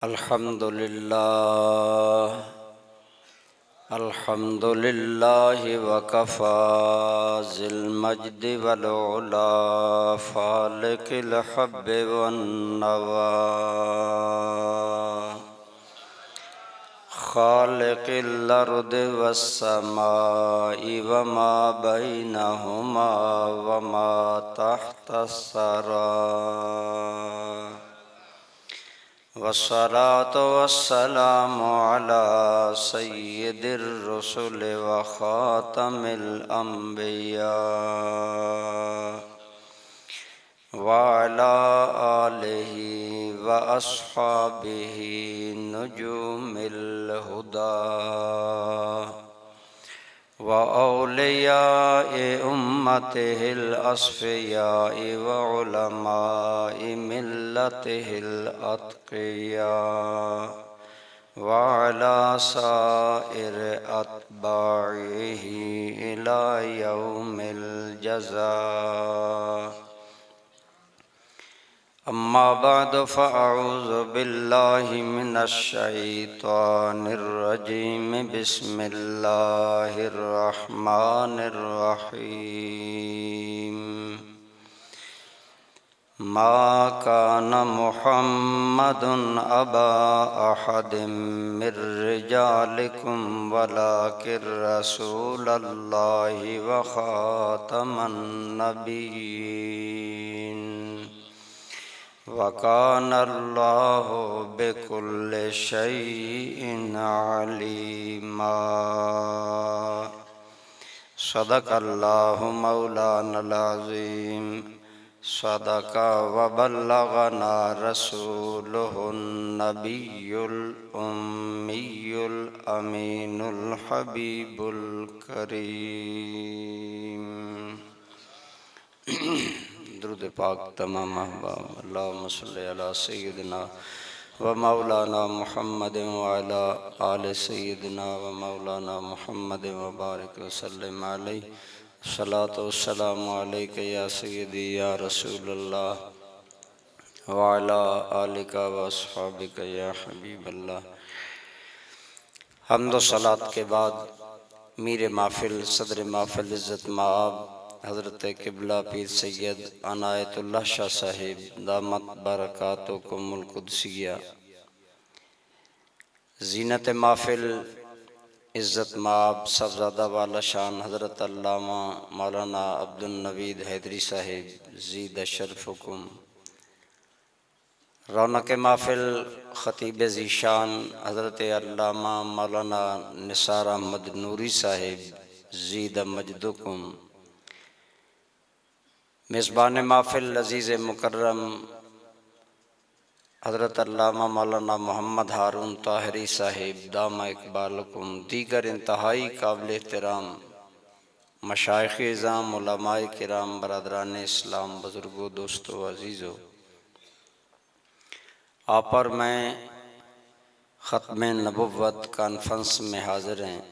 अल्हम्दुलिल्लाह वकफ़ा ज़िल मज्दि वल उला फ़ालिक़िल हब्बि वन नवा ख़ालिक़िल अर्दि वस समाइ वमा बैनहुमा वमा तहतस सरा वस्सलातु वस्सलामु अला सय्यिदिर रुसुल व ख़ातमिल अंबिया व अला आलिहि व अस्हाबिहि नुजूमिल हुदा व औलियाए उम्मतिहिल अस्फ़ियाए व उलमाए मिल्लतिहिल अत्क़िया व अला साइर अत्बाइहि इला यौमिल जज़ा। अम्मा बाद फ़अऊज़ु बिल्लाहि मिनश शैतानिर रजीम बिस्मिल्लाहिर रहमानिर रहीम। मा काना मुहम्मदुन अबा अहदिम मिर रिजालिकुम वलाकिर रसूलल्लाहि व ख़ातमन नबिय्यीन वकानल्लाहु बिकुल्लि शैइन अलीमा। सदक़ल्लाहु मौलानल अज़ीम। सदक़ा व बल्लगना रसूलुहुन नबियुल उम्मियुल अमीनुल हबीबुल करीम। दुरूद पाक तमाम अहबाब अल्लाहुम्मा सल्लि अला सय्यिदिना व मौलाना मुहम्मद व अला आलि सय्यिदिना व मौलाना मुहम्मद व बारिक व सल्लिम अलैहि। सलातो वस्सलामु अलैका या सय्यदी या रसूलल्लाह व अला आलिका व अस्हाबिका या हबीबल्लाह। हम्द व सलात के बाद मीर महफिल सदर महफिल इज़्ज़त माब हज़रत क़िबला पीर सैयद अनायतुल्लाह शाह साहिब दामत बरकातुहुमुल क़ुद्सिया, ज़ीनत महफिल इज़्ज़त माब सबज़ादा वाला शान हज़रत अल्लामा मौलाना अब्दुल नवीद हैदरी साहिब ज़ीद शरफ़ुकुम, रौनक महफिल ख़तीब ज़ीशान हज़रत अल्लामा मौलाना निसार अहमद नूरी साहिब ज़ीद मजदुकुम, मेज़बान महफिल अज़ीज़ मुकर्रम हज़रत अल्लामा मौलाना मोहम्मद हारून ताहिरी साहिब दामा इक़बालकुम, दीगर इंतहाई काबिल एहतराम मशाइख़ इज़ाम उलमाए किराम बरदरान इस्लाम बुज़ुर्गों दोस्तों अज़ीज़ों, आप और मैं ख़त्म नबुव्वत कॉन्फ्रेंस में हाज़िर हैं।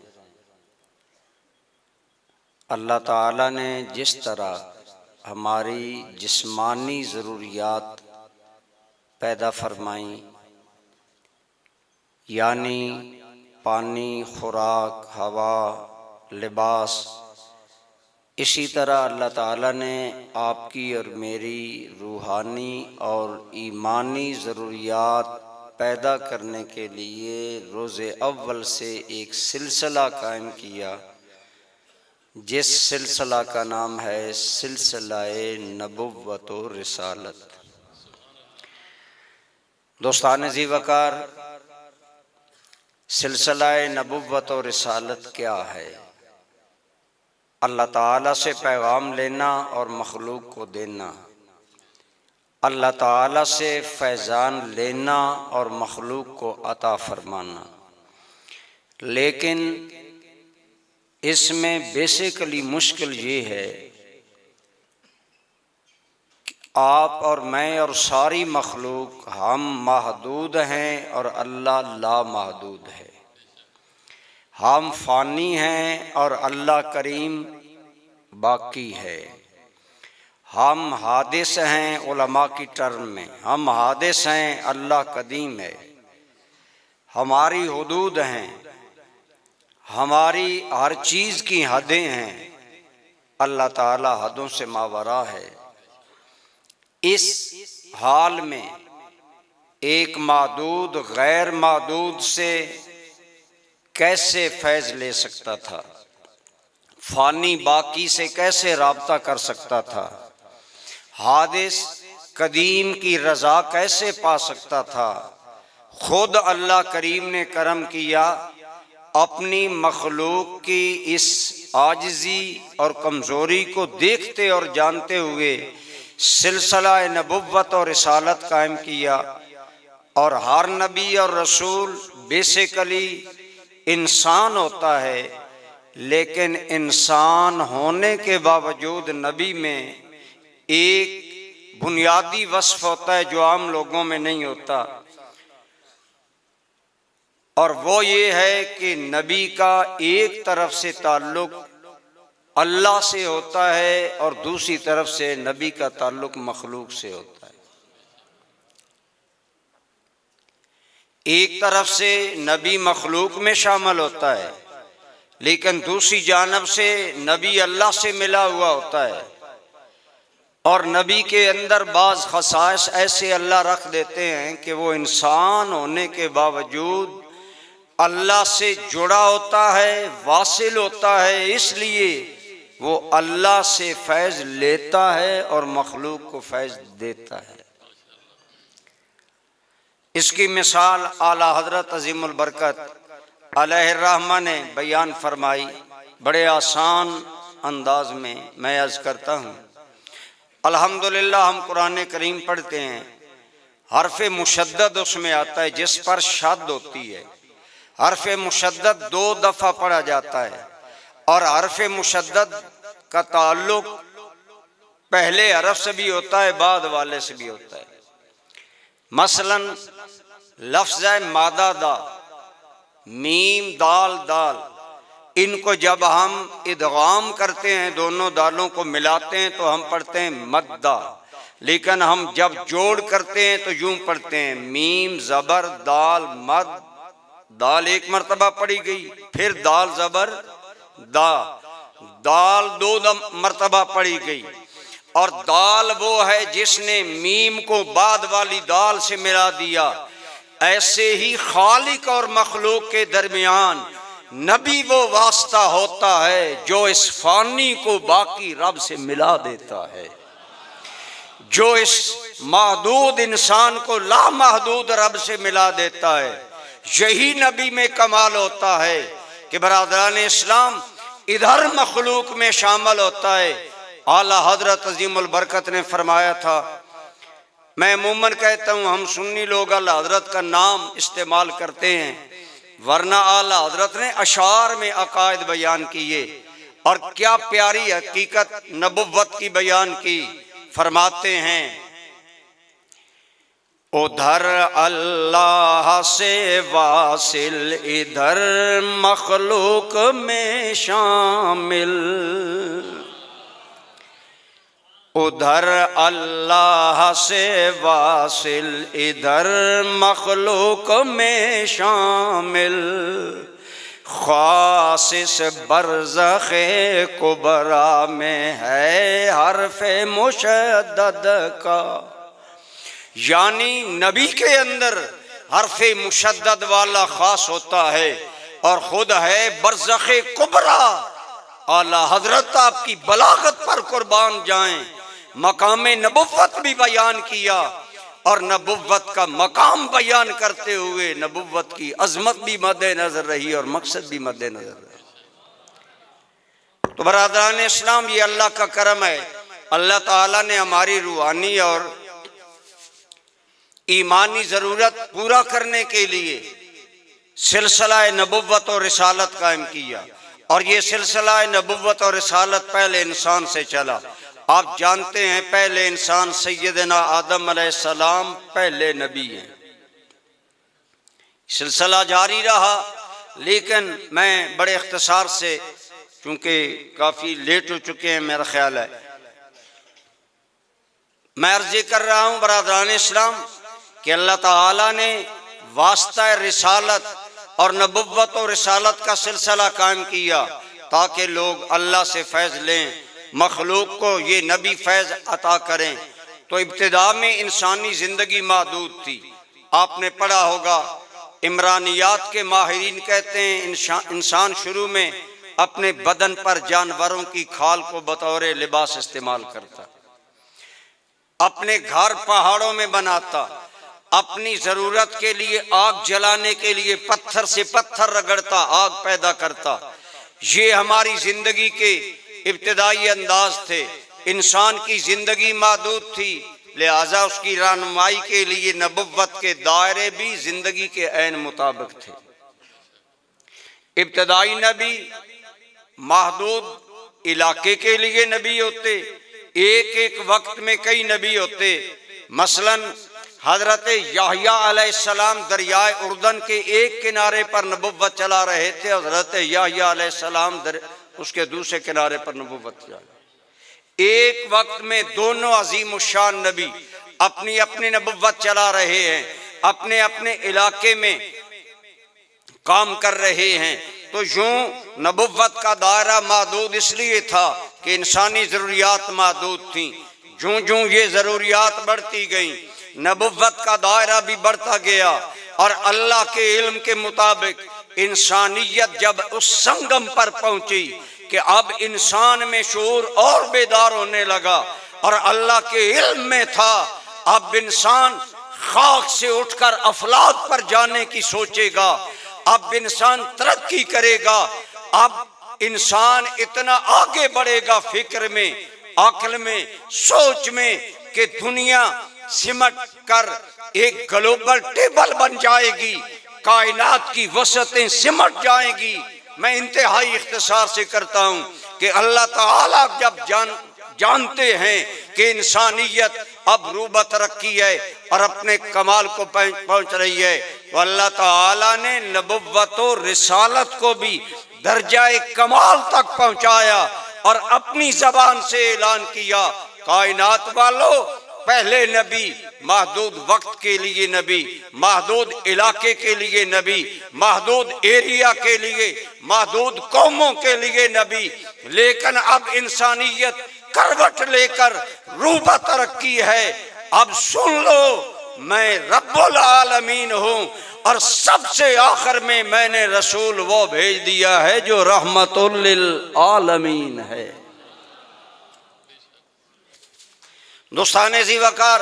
अल्लाह ताला ने जिस तरह हमारी जिस्मानी ज़रूरियात पैदा फरमाई, यानी पानी, खुराक, हवा, लिबास, इसी तरह अल्लाह ताला ने आपकी और मेरी रूहानी और ईमानी ज़रूरियात पैदा करने के लिए रोज़े अव्वल से एक सिलसिला कायम किया, जिस सिलसिला का नाम है सिलसिलाए नबुव्वत व रिसालत। दोस्तान ज़ी वक़ार, सिलसिलाए नबुव्वत व रिसालत क्या है? अल्लाह ताला से पैगाम लेना और मखलूक को देना, अल्लाह ताला से फैज़ान लेना और मखलूक को अता फरमाना। लेकिन इसमें बेसिकली मुश्किल ये है कि आप और मैं और सारी मखलूक हम महदूद हैं और अल्लाह लामहदूद है। हम फ़ानी हैं और अल्लाह करीम बाकी है। हम हादिस हैं उलमा की टर्म में, हम हादिस हैं, अल्लाह कदीम है। हमारी हुदूद हैं, हमारी हर चीज़ की हदें हैं। अल्लाह ताला हदों से मावरा है। इस हाल में एक मादूद गैर मादूद से कैसे फैज़ ले सकता था, फ़ानी बाकी से कैसे राब्ता कर सकता था, हादिस कदीम की रज़ा कैसे पा सकता था। खुद अल्लाह करीम ने करम किया, अपनी मखलूक की इस आजिज़ी और कमज़ोरी को देखते और जानते हुए सिलसिला नबुव्वत और रिसालत कायम किया। और हर नबी और रसूल बेसिकली इंसान होता है, लेकिन इंसान होने के बावजूद नबी में एक बुनियादी वस्फ होता है जो आम लोगों में नहीं होता, और वो ये है कि नबी का एक तरफ से ताल्लुक़ अल्लाह से होता है और दूसरी तरफ से नबी का ताल्लुक़ मखलूक से होता है। एक तरफ से नबी मखलूक में शामिल होता है, लेकिन दूसरी जानब से नबी अल्लाह से मिला हुआ होता है। और नबी के अंदर बाज़ ख़साइस ऐसे अल्लाह रख देते हैं कि वो इंसान होने के बावजूद अल्लाह से जुड़ा होता है, वासिल होता है, इसलिए वो अल्लाह से फैज़ लेता है और मखलूक को फैज़ देता है। इसकी मिसाल आला हज़रत अज़ीमुल बरकत अलैहिर्रहमा ने बयान फरमाई बड़े आसान अंदाज में। मैं अर्ज़ करता हूँ, अल्हम्दुलिल्लाह हम कुरान करीम पढ़ते हैं, हर्फ़ मुशद्दद उसमें आता है जिस पर शद होती है। हर्फ़ मुशद्दद 2 दफ़ा पढ़ा जाता है और हर्फ़ मुशद्दद का ताल्लुक़ पहले हरफ से भी होता है, बाद वाले से भी होता है। मसलन लफ्ज़ है मादा दा, मीम दाल दाल, इनको जब हम इदगाम करते हैं, दोनों दालों को मिलाते हैं, तो हम पढ़ते हैं मद्दा। लेकिन हम जब जोड़ करते हैं तो यूं पढ़ते हैं मीम ज़बर दाल मद। दाल एक मरतबा पढ़ी गई, फिर दाल ज़बर दा, दाल 2 मरतबा पढ़ी गई। और दाल वो है जिसने मीम को बाद वाली दाल से मिला दिया। ऐसे ही खालिक और मखलूक के दरमियान नबी वो वास्ता होता है जो इस फानी को बाकी रब से मिला देता है, जो इस महदूद इंसान को लामहदूद रब से मिला देता है। यही नबी में कमाल होता है कि बरादरान इस्लाम इधर मखलूक में शामिल होता है। आला हजरत अज़ीमुल बरकत ने फरमाया था, मैं अमूमन कहता हूँ हम सुन्नी लोग आला हजरत का नाम इस्तेमाल करते हैं, वरना आला हजरत ने अशार में अकायद बयान किए और क्या प्यारी हकीकत नबुव्वत की बयान की। फरमाते हैं, उधर अल्लाह से वासिल इधर मखलूक में शामिल, उधर अल्लाह से वासिल इधर मखलूक में शामिल, खासिस बरज़ख़े कुबरा में है हर्फ़े मुशद्दद का। यानी नबी के अंदर हर्फ़े मुशद्दद वाला ख़ास होता है और ख़ुद है बरज़ख़े कुबरा। आला हज़रत आपकी बलागत पर कुर्बान जाएं, मकाम नबुव्वत भी बयान किया और नबुव्वत का मकाम बयान करते हुए नबुव्वत की अज़मत भी मद्देनज़र रही और मकसद भी मद्देनज़र रही। तो बरादरान इस्लाम, ये अल्लाह का करम है। अल्लाह ताला ने हमारी रूहानी और ईमानी ज़रूरत पूरा करने के लिए सिलसिला नबुव्वत और रिसालत कायम किया। और ये सिलसिला नबुव्वत और रिसालत पहले इंसान से चला। आप जानते हैं पहले इंसान सैयदना आदम अलैहिस्सलाम पहले नबी हैं। सिलसिला जारी रहा, लेकिन मैं बड़े इख्तिसार से, चूँकि काफ़ी लेट हो चुके हैं मेरा ख्याल है, मैं अर्ज़ कर रहा हूँ बरादरान इस्लाम कि अल्लाह ताला ने वास्ता रिसालत और नबुव्वत और रिसालत का सिलसिला कायम किया ताकि लोग अल्लाह से फैज़ लें, मखलूक को ये नबी फैज़ अता करें। तो इब्तिदा में इंसानी ज़िंदगी महदूद थी। आपने पढ़ा होगा, इमरानियात के माहिरीन कहते हैं इंसान शुरू में अपने बदन पर जानवरों की खाल को बतौर लिबास इस्तेमाल करता, अपने घर पहाड़ों में बनाता, अपनी ज़रूरत के लिए आग जलाने के लिए पत्थर से पत्थर रगड़ता, आग पैदा करता। ये हमारी ज़िंदगी के इब्तिदाई अंदाज थे। इंसान की ज़िंदगी महदूद थी, लिहाजा उसकी रहनुमाई के लिए नबुव्वत के दायरे भी ज़िंदगी के ऐन मुताबिक थे। इब्तिदाई नबी महदूद इलाके के लिए नबी होते, एक एक वक्त में कई नबी होते। मसलन हजरत याहया अलैहिस्सलाम दरियाए उर्दन के एक किनारे पर नबुव्वत चला रहे थे, हजरत याहया अलैहिस्सलाम उसके दूसरे किनारे पर नबुव्वत चला। एक वक्त में दोनों अजीम शान नबी अपनी अपनी नबुव्वत चला रहे हैं, अपने अपने इलाके में काम कर रहे हैं। तो यूं नबुव्वत का दायरा महदूद इसलिए था कि इंसानी ज़रूरियात महदूद थीं। जूं जूं ये ज़रूरियात बढ़ती गईं, नबुव्वत का दायरा भी बढ़ता गया और अल्लाह के इल्म के मुताबिक इंसानियत जब उस संगम पर पहुंची कि अब इंसान में शऊर और बेदार होने लगा और अल्लाह के इल्म में था, अब इंसान खाक से उठकर अफलाक पर जाने की सोचेगा, अब इंसान तरक्की करेगा, अब इंसान इतना आगे बढ़ेगा फिक्र में, अक्ल में, सोच में कि दुनिया सिमट कर एक ग्लोबल टेबल बन जाएगी, कायनात की वसतें सिमट जाएंगी। मैं इंतहाई इख्तिसार से करता हूँ कि अल्लाह ताला जब जानते हैं कि इंसानियत अब रूबा तरक्की है और अपने कमाल को पहुँच रही है, तो अल्लाह ताला ने नबुव्वत और रिसालत को भी दर्जाए कमाल तक पहुँचाया और अपनी ज़बान से ऐलान किया, कायनात वालों, पहले नबी महदूद वक्त के लिए नबी, महदूद इलाके के लिए नबी, महदूद एरिया के लिए, महदूद कौमों के लिए नबी, लेकिन अब इंसानियत करवट लेकर रूबा तरक्की है। अब सुन लो, मैं रब्बुल आलमीन हूँ और सबसे आखिर में मैंने रसूल वो भेज दिया है जो रहमतुल लिल आलमीन है। दोस्ताने ज़ी वकार,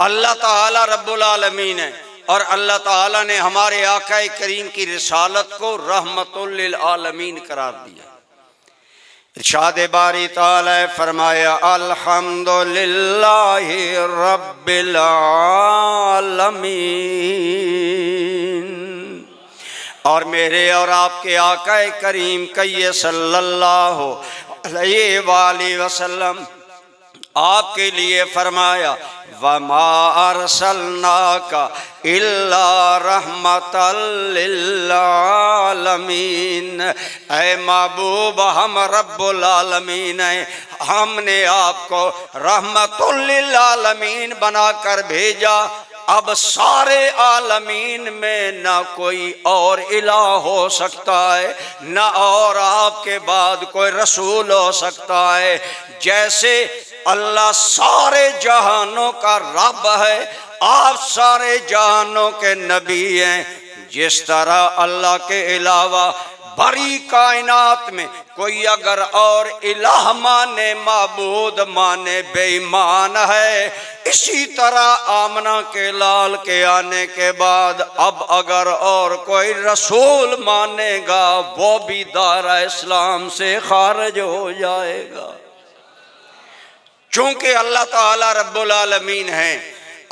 अल्लाह ताला रब्बुल आलमीन है और अल्लाह ताला ने हमारे आकाए करीम की रिसालत को रहमतुल लिल आलमीन करार दिया। इरशाद बारी ताला फरमाया, अल्हम्दुलिल्लाहि रब्बिल आलमीन। और मेरे और आपके आकाए करीम कई सल्लल्लाहु अलैहि वसल्लम आपके लिए फरमाया, वमा अरसलनाका इल्ला रहमतल लिल आलमीन। ऐ महबूब, हम रब्बुल आलमीन हैं, हमने आपको रहमतुल लिल आलमीन बनाकर भेजा। अब सारे आलमीन में ना कोई और इला हो सकता है, ना और आपके बाद कोई रसूल हो सकता है। जैसे अल्लाह सारे जहानों का रब है, आप सारे जहानों के नबी हैं। जिस तरह अल्लाह के अलावा बड़ी कायनात में कोई अगर और इलाह माने, माबूद माने, बेईमान है, इसी तरह आमना के लाल के आने के बाद अब अगर और कोई रसूल मानेगा वो भी दायरा इस्लाम से खारिज हो जाएगा। चूंकि अल्लाह ताला रब्बुल आलमीन है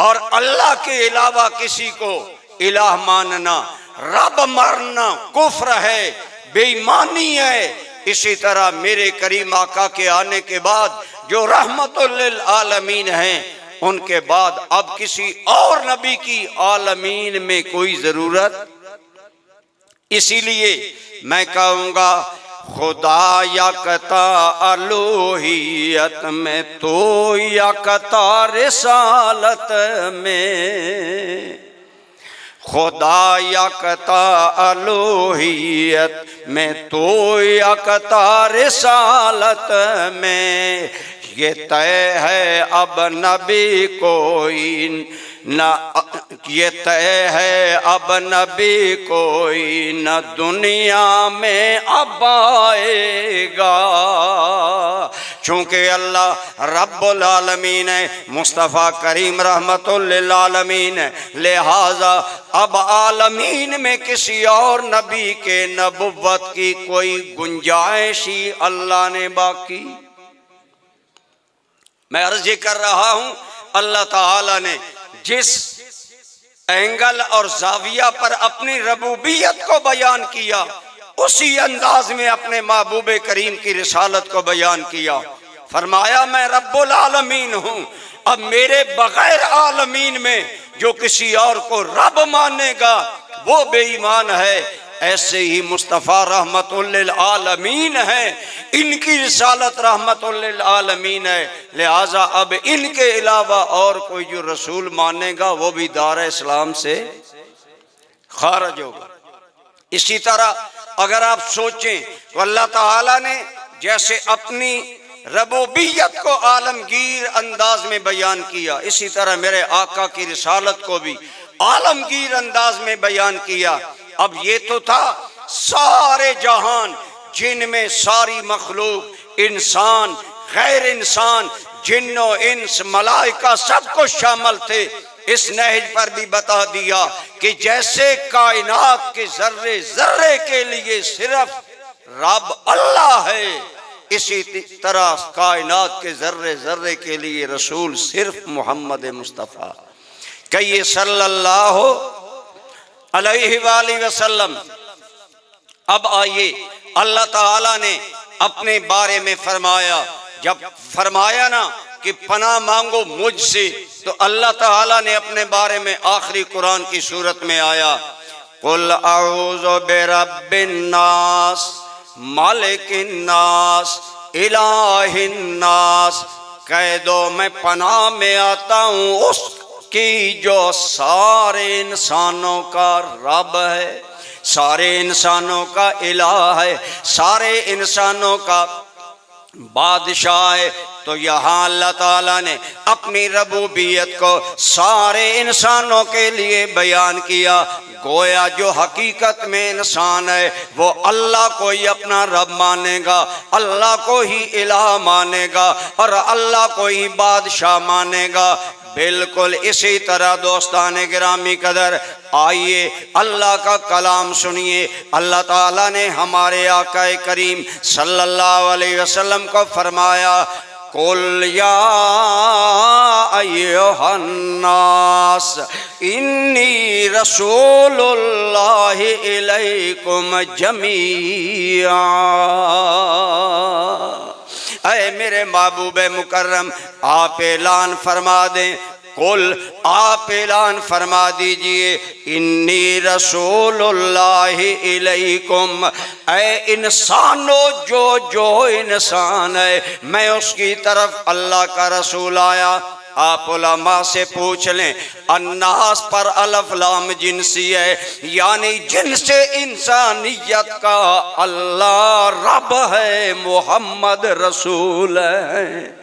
और अल्लाह के अलावा किसी को इलाह मानना, रब मानना कुफ्र है, बेईमानी है। इसी तरह मेरे करीम आका के आने के बाद जो रहमतुल लिल आलमीन हैं, उनके बाद अब किसी और नबी की आलमीन में कोई जरूरत। इसीलिए मैं कहूँगा, खुदा यकता अलूहियत में, तो यकता रिसालत में। खुदा यकता अलूहियत में, तो यकता रिसालत में। ये तय है अब नबी कोई न, ये तय है अब नबी कोई न दुनिया में अब आएगा। चूँकि अल्लाह रब्बुल आलमीन है, मुस्तफ़ा करीम रहमतुल लिल आलमीन है, लिहाजा अब आलमीन में किसी और नबी के नबुव्वत की कोई गुंजाइश ही अल्लाह ने बाकी। मैं अर्ज़ कर रहा हूँ, अल्लाह ताला ने जिस एंगल और जाविया पर अपनी रबूबियत को बयान किया, उसी अंदाज में अपने महबूब करीम की रिसालत को बयान किया। फरमाया मैं रब्बुल आलमीन हूँ, अब मेरे बगैर आलमीन में जो किसी और को रब मानेगा वो बेईमान है। ऐसे ही मुस्तफ़ा रहमतुल लिल आलमीन है, इनकी रिसालत रहमतुल लिल आलमीन है, लिहाजा अब इनके अलावा और कोई जो रसूल मानेगा वो भी दार इस्लाम से खारिज होगा। इसी तरह अगर आप सोचें तो अल्लाह ताला ने जैसे अपनी रबूबियत को आलमगीर अंदाज में बयान किया, इसी तरह मेरे आका की रिसालत को भी आलमगीर अंदाज में बयान किया। अब ये तो था सारे जहान, जिनमें सारी मखलूक, इंसान, गैर इंसान, जिन्नो इंस, मलाइका सब कुछ शामिल थे। इस नहज पर भी बता दिया कि जैसे कायनात के जर्रे जर्रे के लिए सिर्फ रब अल्लाह है, इसी तरह कायनात के जर्रे जर्रे के लिए रसूल सिर्फ मोहम्मद मुस्तफ़ा कहिए सल्लल्लाहु अलैहि वसल्लम। अब आइए, अल्लाह ताला ने अपने बारे में फरमाया, जब फरमाया ना कि पनाह मांगो मुझसे, तो अल्लाह ताला ने अपने बारे में आखिरी कुरान की सूरत में आया, कुल अऊज़ु बिरब्बिन नास मालिकिन नास इलाहिन नास, कह दो मैं पनाह में आता हूँ उसकी जो सारे इंसानों का रब है, सारे इंसानों का इलाह है, सारे इंसानों का बादशाह है। तो यहाँ अल्लाह ताला ने अपनी रबूबियत को सारे इंसानों के लिए बयान किया। गोया जो हकीकत में इंसान है वो अल्लाह को ही अपना रब मानेगा, अल्लाह को ही इलाह मानेगा और अल्लाह को ही बादशाह मानेगा। बिल्कुल इसी तरह दोस्ताने गिरामी कदर, आइए अल्लाह का कलाम सुनिए। अल्लाह ताला ने हमारे आका करीम सल्लल्लाहु अलैहि वसल्लम को फरमाया, कुल या अय्युहन नास इन्नी रसूलुल्लाहि इलैकुम जमीआ। ऐ मेरे महबूब मुकर्रम, आप ऐलान फरमा दें, कुल आप ऐलान फरमा दीजिए, इन्नी रसूलुल्लाहि इलैकुम, ऐ इंसानों जो जो इंसान है मैं उसकी तरफ अल्लाह का रसूल आया। आप उलमा से पूछ लें, अन्नास पर अलफ लाम जिनसी है, यानी जिनसे इंसानियत का अल्लाह रब है, मोहम्मद रसूल है।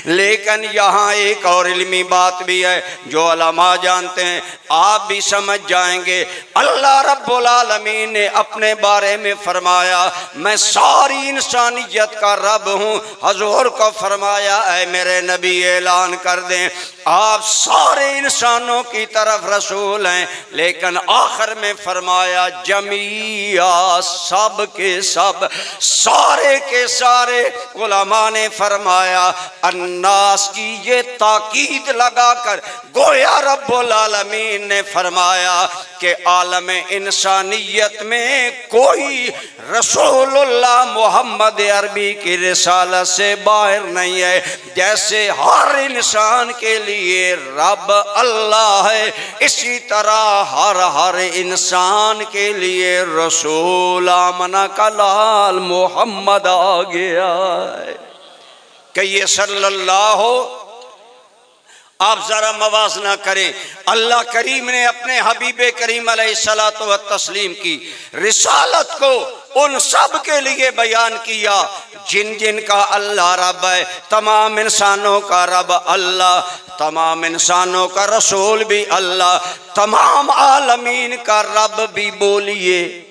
लेकिन यहाँ एक और इल्मी बात भी है जो उलमा जानते हैं, आप भी समझ जाएंगे। अल्लाह रब्बुल आलमीन ने अपने बारे में फरमाया, मैं सारी इंसानियत का रब हूँ। हजूर को फरमाया, ऐ मेरे नबी ऐलान कर दें आप सारे इंसानों की तरफ रसूल हैं। लेकिन आखिर में फरमाया जमीया, सब के सब, सारे के सारे। उलमा ने फरमाया अन्नास की ये ताकीद लगाकर गोया रब्बुल आलमीन ने फरमाया कि आलम इंसानियत में कोई रसूलुल्लाह मोहम्मद अरबी की रिसालत से बाहर नहीं है। जैसे हर इंसान के लिए रब अल्लाह है, इसी तरह हर इंसान के लिए रसूल आमना का लाल मोहम्मद आ गया है। कहिए सल्लल्लाहु आप जरा मवाजना करें, अल्लाह करीम ने अपने हबीब करीम अलैहिस्सलातु व तस्लीम की रिसालत को उन सब के लिए बयान किया जिन जिन का अल्लाह रब है। तमाम इंसानों का रब अल्लाह, तमाम इंसानों का रसूल भी अल्लाह, तमाम आलमीन का रब भी बोलिए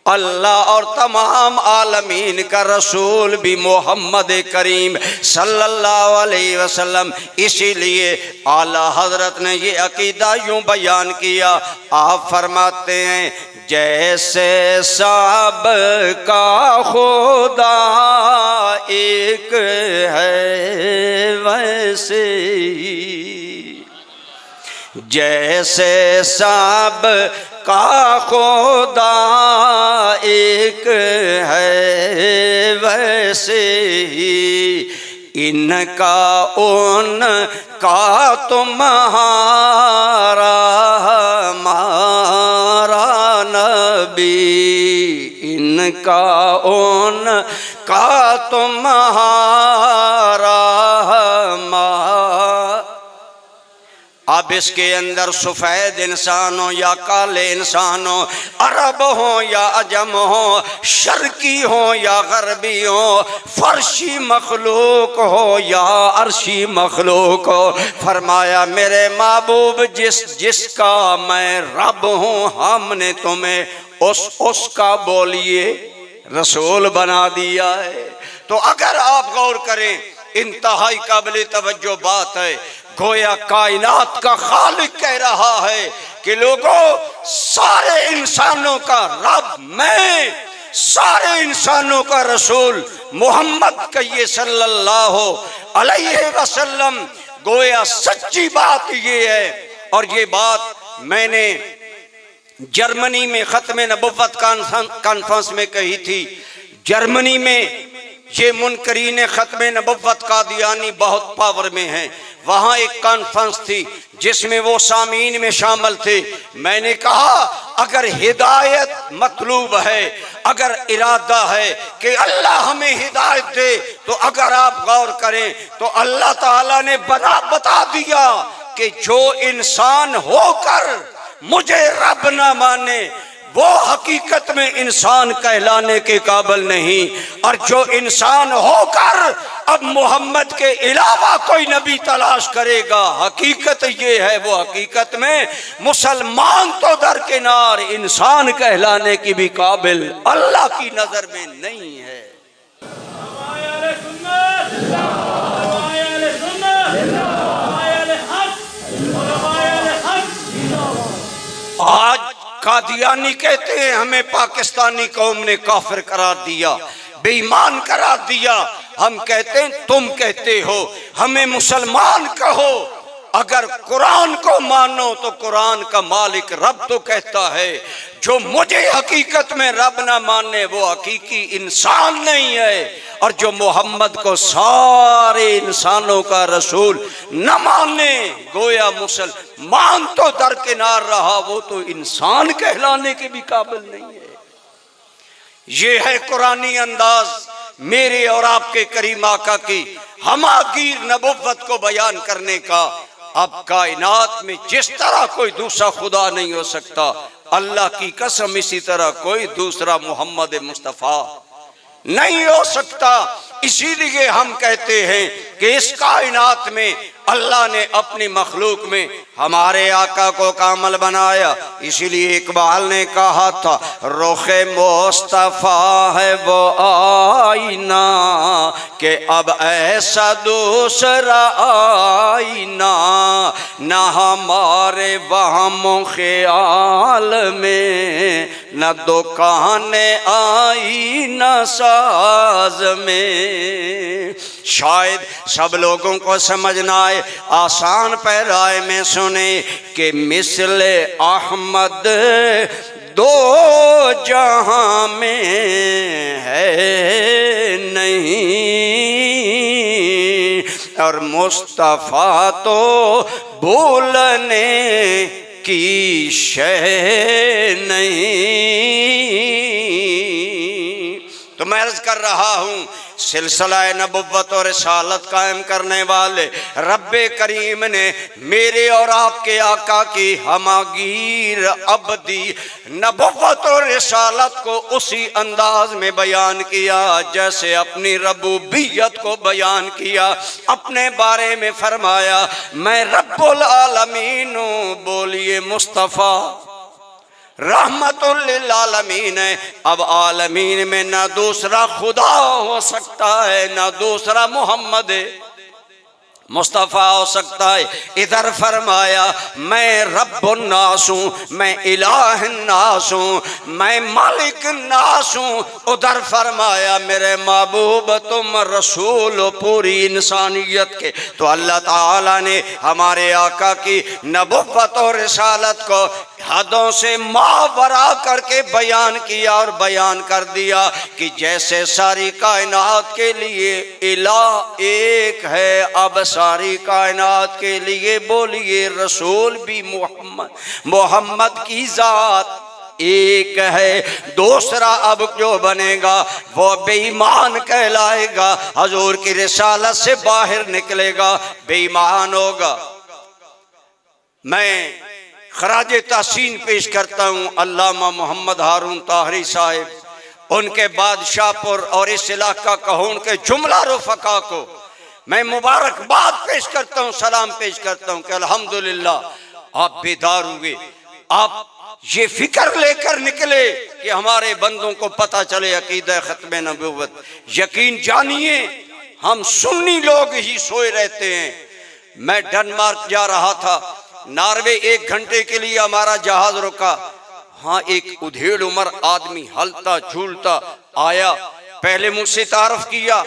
अल्लाह, और तमाम आलमीन का रसूल भी मोहम्मद करीम सल्लल्लाहु अलैहि वसल्लम। इसीलिए आला हजरत ने ये अकीदा यूं बयान किया, आप फरमाते हैं जैसे सब का खुदा एक है वैसे ही, जैसे सब का खुदा एक है वैसे ही इनका उनका तुम्हारा हमारा नबी, इनका उनका तुम्हारा हमारा। अब इसके अंदर सफ़ेद इंसान हो या काले इंसान हो, अरब हो या अजम हो, शर्की हो या गरबी हो, फर्शी मखलूक हो या अर्शी मखलूक हो, फरमाया मेरे महबूब जिसका मैं रब हूँ, हमने तुम्हें उसका बोलिए रसूल बना दिया है। तो अगर आप गौर करें, इंतहाई काबिल तवज्जो बात है, गोया कायनात का खालिक कह रहा है कि लोगों, सारे इंसानों का रब मैं, सारे इंसानों का रसूल मोहम्मद कहिए सल्लल्लाहु अलैहि वसल्लम। गोया सच्ची बात ये है, और ये बात मैंने जर्मनी में ख़त्म नबुव्वत कॉन्फ्रेंस में कही थी। जर्मनी में ये मुनकरीन ख़त्म नबुव्वत कादियानी बहुत पावर में हैं। वहाँ एक कॉन्फ्रेंस थी जिसमें वो सामीन में शामिल थे। मैंने कहा अगर हिदायत मतलूब है, अगर इरादा है कि अल्लाह हमें हिदायत दे, तो अगर आप गौर करें तो अल्लाह ताला ने बता दिया कि जो इंसान होकर मुझे रब ना माने वो हकीकत में इंसान कहलाने के काबिल नहीं, और जो इंसान होकर अब मोहम्मद के अलावा कोई नबी तलाश करेगा, हकीकत ये है वो हकीकत में मुसलमान तो दरकिनार, इंसान कहलाने की भी काबिल अल्लाह की नजर में नहीं है। आज कादियानी कहते हैं हमें पाकिस्तानी कौम ने काफिर करार दिया, बेईमान करार दिया। हम कहते हैं तुम कहते हो हमें मुसलमान कहो। अगर कुरान को मानो तो कुरान का मालिक रब तो कहता है जो मुझे हकीकत में रब ना माने वो हकीकी इंसान नहीं है, और जो मोहम्मद को सारे इंसानों का रसूल न माने गोया मुसलमान तो दरकिनार रहा, वो तो इंसान कहलाने के भी काबिल नहीं है। ये है कुरानी अंदाज मेरे और आपके करीम आका की हमागीर नबुव्वत को बयान करने का। अब कायनात में जिस तरह कोई दूसरा खुदा नहीं हो सकता, अल्लाह की कसम इसी तरह कोई दूसरा मोहम्मद मुस्तफ़ा नहीं हो सकता। इसीलिए हम कहते हैं कि इस कायनात में अल्लाह ने अपनी मखलूक में हमारे आका को कामल बनाया। इसीलिए इकबाल ने कहा था रुखे मुस्तफ़ा है वो आईना कि अब ऐसा दूसरा आईना न हमारे वहम ख्याल में, न दुकाने आई न साज में। शायद सब लोगों को समझना है, आसान पैराए में सुने कि मिसले अहमद दो जहां में है नहीं, और मुस्तफ़ा तो भूलने की शय नहीं। तो मैं अर्ज कर रहा हूँ सिलसिला नबुव्वत और रिसालत कायम करने वाले रब्बे करीम ने मेरे और आपके आका की हमागीर अबदी नबुव्वत और रिसालत को उसी अंदाज में बयान किया जैसे अपनी रबूबियत को बयान किया। अपने बारे में फरमाया मैं रब्बुल आलमीन हूँ। बोलिए मुस्तफ़ा रहमतुल लिल आलमीन है। अब आलमीन में ना दूसरा खुदा हो सकता है ना दूसरा मोहम्मद मुस्तफ़ा हो सकता है। इधर फरमाया मैं रब्बुन नास हूँ, मैं इलाहुन नास हूँ, मैं मालिक नास हूँ। उधर फरमाया मेरे महबूब तुम रसूल हो पूरी इंसानियत के। तो अल्लाह ताला ने हमारे आका की नबुव्वत और रिसालत को हदों से मावरा करके बयान किया और बयान कर दिया कि जैसे सारी कायनात के लिए इलाह एक है, अब सारी कायनात के लिए बोलिए रसूल भी मोहम्मद की जात एक है। दूसरा अब जो बनेगा वो बेईमान कहलाएगा, हजूर की रिसालत से बाहर निकलेगा, बेईमान होगा। मैं खराज तहसीन पेश करता हूँ अल्लामा मोहम्मद हारून ताहरी साहिब, उनके बादशाहपुर और इस इलाका कहून के जुमला रुफका को मैं मुबारकबाद पेश करता हूँ, सलाम पेश करता हूँ कि अल्हम्दुलिल्लाह आप बेदार हुए, आप ये फिक्र लेकर निकले कि हमारे बंदों को पता चले अकीदा खत्म नबुव्वत। यकीन जानिए हम सुन्नी लोग ही सोए रहते हैं। मैं डेनमार्क जा रहा था, नॉर्वे 1 घंटे के लिए हमारा जहाज रुका। हाँ, एक उधेड़ उम्र आदमी हलता झूलता आया, पहले मुझसे तारफ किया।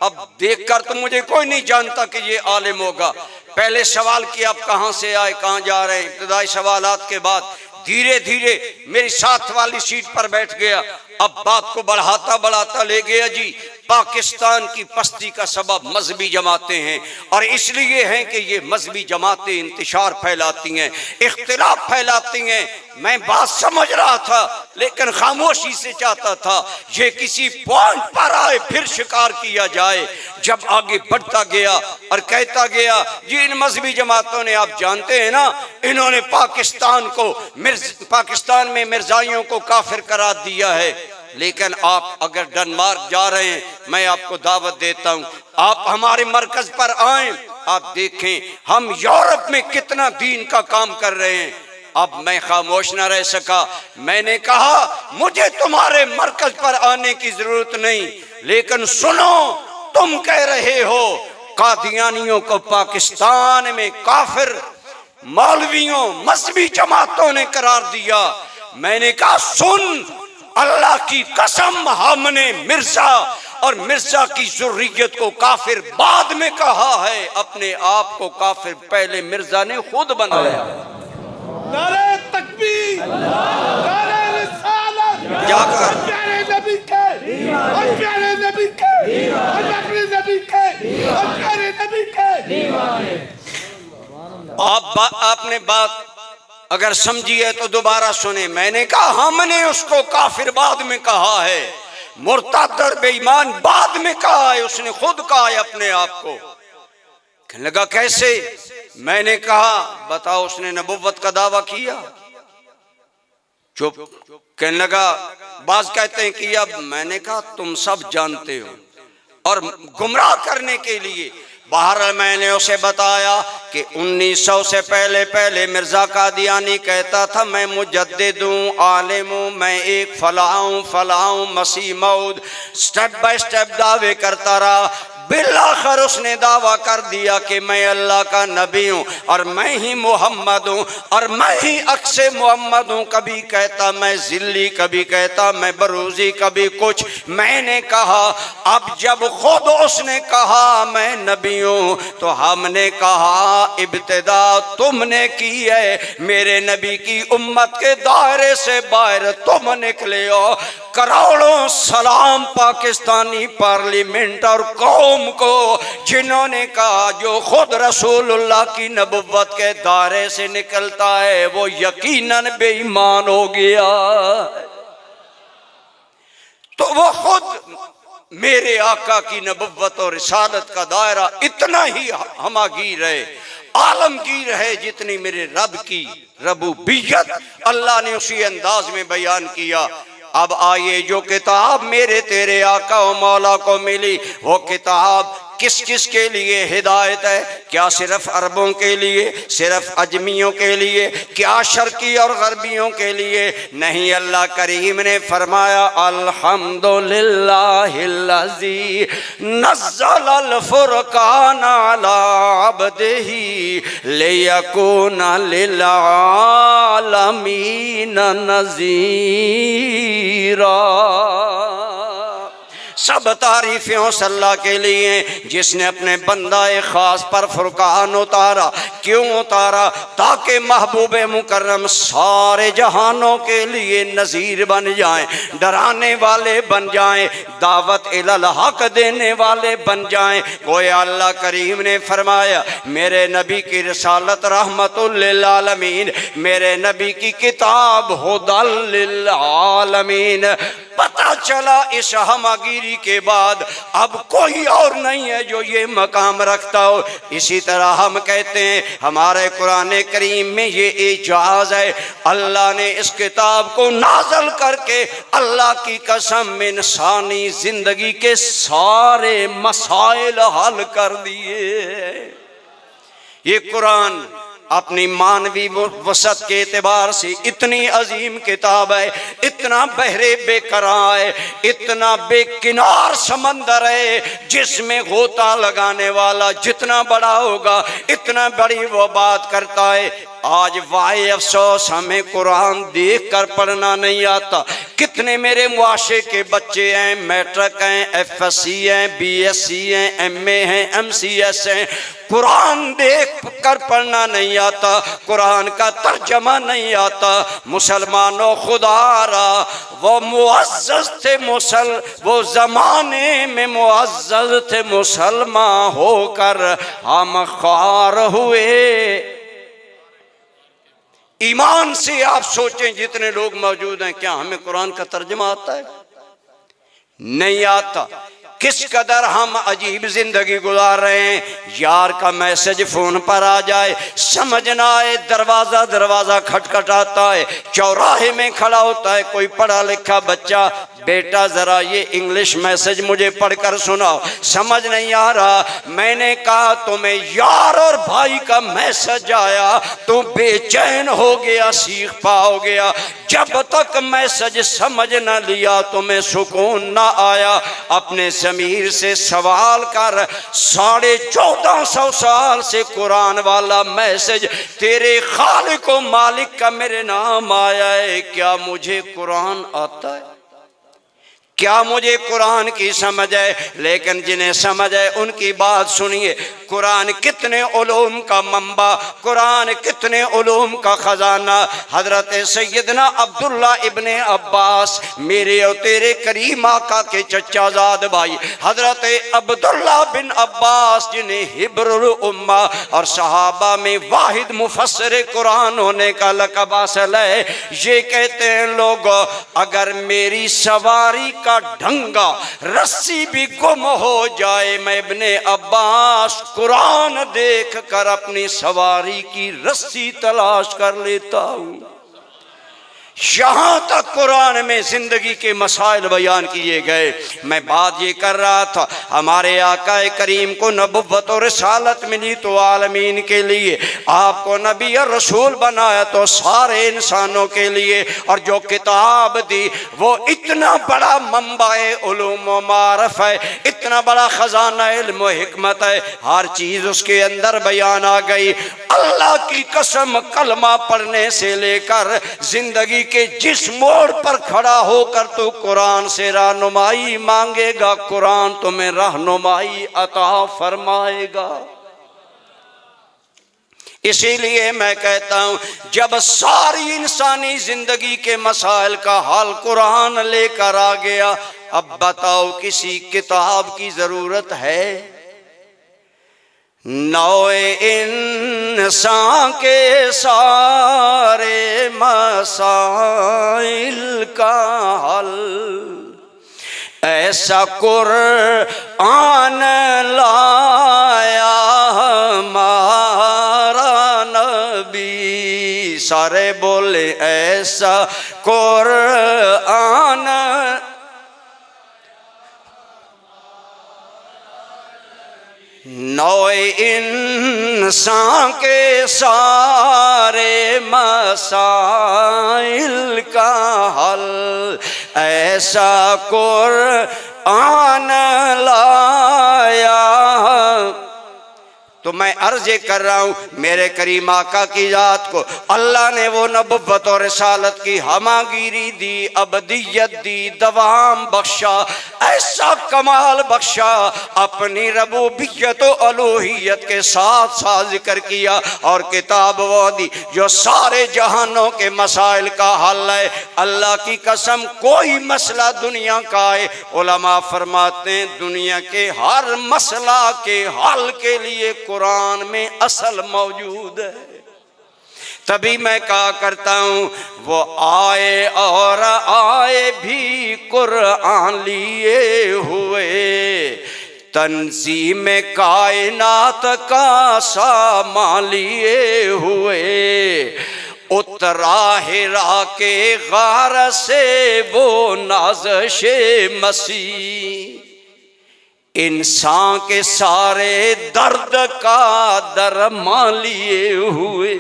अब देखकर तो मुझे कोई नहीं जानता कि ये आलिम होगा। पहले सवाल किया आप कहाँ से आए, कहाँ जा रहे हैं। इब्तिदाई सवालात के बाद धीरे धीरे मेरी साथ वाली सीट पर बैठ गया। अब बात को बढ़ाता बढ़ाता ले गया जी पाकिस्तान की पस्ती का सबब मजहबी जमातें हैं और इसलिए हैं कि ये मजहबी जमातें इंतशार फैलाती हैं, इख्तिलाफ फैलाती हैं। मैं बात समझ रहा था लेकिन खामोशी से चाहता था ये किसी पॉइंट पर आए फिर शिकार किया जाए। जब आगे बढ़ता गया और कहता गया जी इन मजहबी जमातों ने, आप जानते हैं ना, इन्होंने पाकिस्तान में मिर्जाइयों को काफिर करार दिया है। लेकिन आप अगर डेनमार्क जा रहे हैं मैं आपको दावत देता हूं, आप हमारे मरकज पर आएं, आप देखें हम यूरोप में कितना दीन का काम कर रहे हैं। अब मैं खामोश न रह सका, मैंने कहा मुझे तुम्हारे मरकज पर आने की जरूरत नहीं, लेकिन सुनो तुम कह रहे हो कादियानियों को पाकिस्तान में काफिर मौलवियों मजहबी जमातों ने करार दिया। मैंने कहा सुन, अल्लाह की कसम हमने मिर्जा और मिर्जा की जुर्रियत को काफिर बाद में कहा है, अपने आप को काफिर पहले मिर्जा ने खुद बनाया। नारे तकबीर, नारे रिसालत, जाकर प्यारे नबी के और प्यारे नबी के और नबी नबी के और प्यारे नबी के। आपने बात अगर समझी है तो दोबारा सुने। मैंने कहा हमने उसको काफिर बाद में कहा है, मुर्तद और बेईमान बाद में कहा है, उसने खुद कहा है अपने आप को। कहने लगा कैसे? मैंने कहा बताओ उसने नबुव्वत का दावा किया? चुप। कहने लगा बाज कहते हैं कि अब मैंने कहा तुम सब जानते हो और गुमराह करने के लिए बाहर मैंने उसे बताया कि 1900 से पहले मिर्जा कादियानी कहता था मैं मुजद्दिद हूँ, आलिम हूँ, मैं एक फलाऊं मसीह मऊद, स्टेप बाय स्टेप दावे करता रहा। बिलाखिर उसने दावा कर दिया कि मैं अल्लाह का नबी हूँ और मैं ही मोहम्मद हूँ और मैं ही अक्से मोहम्मद हूँ। कभी कहता मैं जिल्ली, कभी कहता मैं बरूजी, कभी कुछ। मैंने कहा अब जब खुद उसने कहा मैं नबी हूँ तो हमने कहा इब्तिदा तुमने की है, मेरे नबी की उम्मत के दायरे से बाहर तुम निकले हो। करोड़ों सलाम पाकिस्तानी पार्लियामेंट और कौम को जिन्होंने कहा जो खुद रसूलुल्लाह की नबुव्वत के दायरे से निकलता है वो यकीनन बेईमान हो गया। तो वो खुद मेरे आका की नबुव्वत और रिसालत का दायरा इतना ही हमागीर है, आलमगीर है जितनी मेरे रब की रबूबियत। अल्लाह ने उसी अंदाज में बयान किया। अब आइए, जो किताब मेरे तेरे आका और मौला को मिली, वो किताब किस किस के लिए हिदायत है? क्या सिर्फ अरबों के लिए, सिर्फ अजमियों के लिए, क्या शर्की और गरबियों के लिए? नहीं, अल्लाह करीम ने फरमाया अल्हम्दुलिल्लाहिल्लज़ी नज़्ज़लल फुरक़ान अला अब्दिही लियकूना लिल आलमीन नज़ीरा। सब तारीफें उस अल्लाह के लिए जिसने अपने बंदाए खास पर फुरकान उतारा। क्यों उतारा? ताकि महबूब मुकर्रम सारे जहानों के लिए नज़ीर बन जाएं, डराने वाले बन जाएं, दावत इलल हक देने वाले बन जाएं। गोया अल्लाह करीम ने फरमाया मेरे नबी की रिसालत रहमतुल लिल आलमीन, मेरे नबी की किताब हुदल लिल आलमीन। पता चला इस हमागिरी के बाद अब कोई और नहीं है जो ये मकाम रखता हो। इसी तरह हम कहते हैं हमारे कुरान करीम में ये एजाज है, अल्लाह ने इस किताब को नाज़ल करके अल्लाह की कसम इंसानी जिंदगी के सारे मसाइल हल कर दिए। ये कुरान अपनी मानवी वसत के एतबार से इतनी अजीम किताब है, इतना बहरे बेकरार है, इतना बेकिनार समंदर है, जिसमें गोता लगाने वाला जितना बड़ा होगा इतना बड़ी वो बात करता है। आज वाहे अफसोस हमें कुरान देख कर पढ़ना नहीं आता। कितने मेरे मुआशे के बच्चे हैं, मैट्रिक हैं, FSC हैं, BSc हैं, MA हैं, MCS हैं, कुरान देख कर पढ़ना नहीं आता, कुरान का तर्जमा नहीं आता। मुसलमानों, खुदारा वो मुअज़्ज़ज़ थे, वो ज़माने में मुअज़्ज़ज़ थे, मुसलमान होकर हम ख्वार हुए। ईमान से आप सोचें जितने लोग मौजूद हैं, क्या हमें कुरान का तर्जुमा आता है? नहीं आता। किस कदर हम अजीब जिंदगी गुजार रहे हैं। यार का मैसेज फोन पर आ जाए, समझ ना आए, दरवाजा दरवाजा खटखटाता है, चौराहे में खड़ा होता है कोई पढ़ा लिखा बच्चा, बेटा जरा ये इंग्लिश मैसेज मुझे पढ़कर सुनाओ, समझ नहीं आ रहा। मैंने कहा तुम्हें यार और भाई का मैसेज आया तो बेचैन हो गया, सीख पाओ गया। जब तक मैसेज समझ न लिया तुम्हें सुकून ना आया। अपने ज़मीर से सवाल कर, 1450 साल से कुरान वाला मैसेज तेरे खालिक व मालिक का मेरे नाम आया है। क्या मुझे कुरान आता है? क्या मुझे कुरान की समझ है? लेकिन जिन्हें समझ है उनकी बात सुनिए। कुरान कितने उलूम का मंबा, कुरान कितने उलूम का खजाना। हजरत सैयदना अब्दुल्ला इब्ने अब्बास, मेरे और तेरे करीम आका के चचाजाद भाई हजरत अब्दुल्ला बिन अब्बास, जिन्हें हिब्रुल उम्मा और सहाबा में वाहिद मुफस्सिर कुरान होने का लक़ब हासिल है, ये कहते हैं लोग अगर मेरी सवारी का ढंगा रस्सी भी गुम हो जाए, मैं इब्ने अब्बास कुरान देख कर अपनी सवारी की रस्सी तलाश कर लेता हूँ। यहाँ तक कुरान में जिंदगी के मसाइल बयान किए गए। मैं बात ये कर रहा था, हमारे आका करीम को नबुव्वत और रिसालत मिली तो आलमीन के लिए, आपको नबी और रसूल बनाया तो सारे इंसानों के लिए, और जो किताब दी वो इतना बड़ा मंबाए उलूम व मारफ है, इतना बड़ा खजाना इल्म व हिकमत है, हर चीज़ उसके अंदर बयान आ गई। अल्लाह की कसम, कलमा पढ़ने से लेकर जिंदगी के जिस मोड़ पर खड़ा होकर तू कुरान से रहनुमाई मांगेगा, कुरान तुम्हें रहनुमाई अता फरमाएगा। इसीलिए मैं कहता हूँ जब सारी इंसानी जिंदगी के मसाइल का हल कुरान लेकर आ गया, अब बताओ किसी किताब की जरूरत है? नौए इंसान के सारे मसाइल का हल ऐसा कुरान लाया हमारा नबी। सारे बोले ऐसा कुरान नौए इंसान के सारे मसाइल का हल। ऐसा कुरान लाया। तो मैं अर्ज कर रहा हूँ मेरे करीम आका की जात को अल्लाह ने वो नबुव्वत और रिसालत की हमागिरी दी, अबदियत दी, दवाम बख्शा, ऐसा कमाल बख्शा, अपनी रबूबियत और अलूहियत के साथ साथ जिक्र किया और किताब वो दी जो सारे जहानों के मसाइल का हल है। अल्लाह की कसम कोई मसला दुनिया का है, उलमा फरमाते हैं दुनिया के हर मसला के हल के लिए कुरान में असल मौजूद है। तभी मैं कहा करता हूँ वो आए और आए भी कुरान लिए हुए, तंजीम कायनात का सामान लिए हुए, उतरा हिरा के गार से वो नाज़शे मसीह, इंसान के सारे दर्द का दरमा लिए हुए।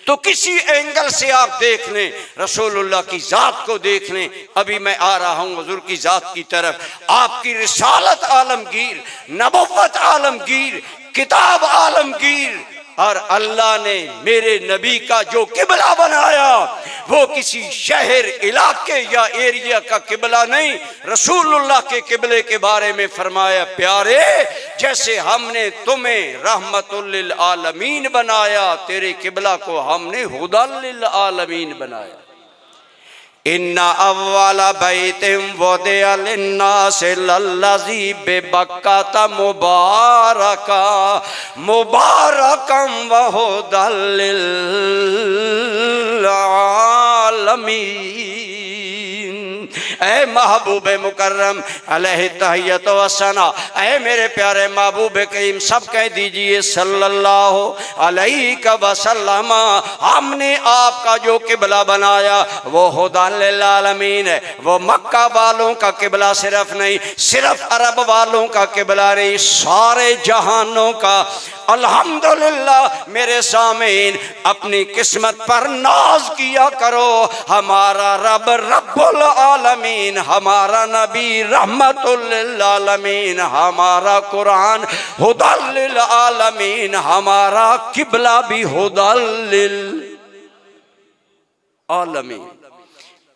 तो किसी एंगल से आप देख लें, रसूलुल्लाह की जात को देख लें। अभी मैं आ रहा हूँ हुजूर की जात की तरफ। आपकी रिसालत आलमगीर, नबुव्वत आलमगीर, किताब आलमगीर, और अल्लाह ने मेरे नबी का जो किबला बनाया वो किसी शहर, इलाके या एरिया का किबला नहीं, रसूलुल्लाह के किबले के बारे में फरमाया प्यारे जैसे हमने तुम्हें रहमतुल लिल आलमीन बनाया, तेरे किबला को हमने हुदल लिल आलमीन बनाया। इन्ना अव्वला बैतिम वुदिअ लिन्नासि लल्लज़ी बिबक्काता मुबारका मुबारकम व हुदल लिल आलमीन। ऐ महबूब मुकर्रम अलैहि तहियत व सना, ऐ मेरे प्यारे महबूब करीम सब कह दीजिए सल्लल्लाहु अलैहि वसल्लम। हमने आपका जो किबला बनाया वो हुदल लिल आलमीन है। वो मक्का वालों का किबला सिर्फ नहीं, सिर्फ अरब वालों का किबला नहीं, सारे जहानों का। अल्हम्दुलिल्लाह मेरे सामीन अपनी किस्मत पर नाज किया करो। हमारा रब रब्बुल आलमीन, हमारा नबी रहमतुल लिल आलमीन, हमारा कुरान हुदल लिल आलमीन, हमारा किबला भी हुदल लिल आलमीन।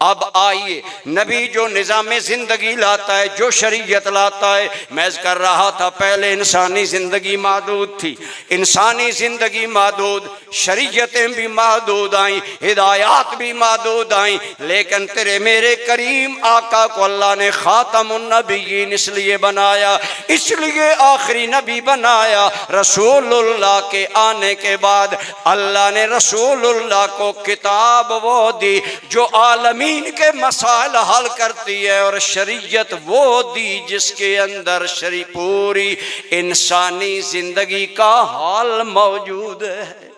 अब आइए नबी जो निज़ाम ज़िंदगी लाता है, जो शरीयत लाता है, मैं कर रहा था पहले इंसानी ज़िंदगी महदूद थी, इंसानी ज़िंदगी महदूद, शरीयतें भी महदूद आई, हिदायत भी महदूद आई, लेकिन तेरे मेरे करीम आका को अल्लाह ने ख़ातमुन नबिय्यीन इसलिए बनाया, इसलिए आखिरी नबी बनाया। रसूलुल्लाह के आने के बाद अल्लाह ने रसूलुल्लाह को किताब वो दी जो आलमीन के मसाइल हल करती है, और शरीयत वो दी जिसके अंदर पूरी इंसानी जिंदगी का हाल मौजूद है।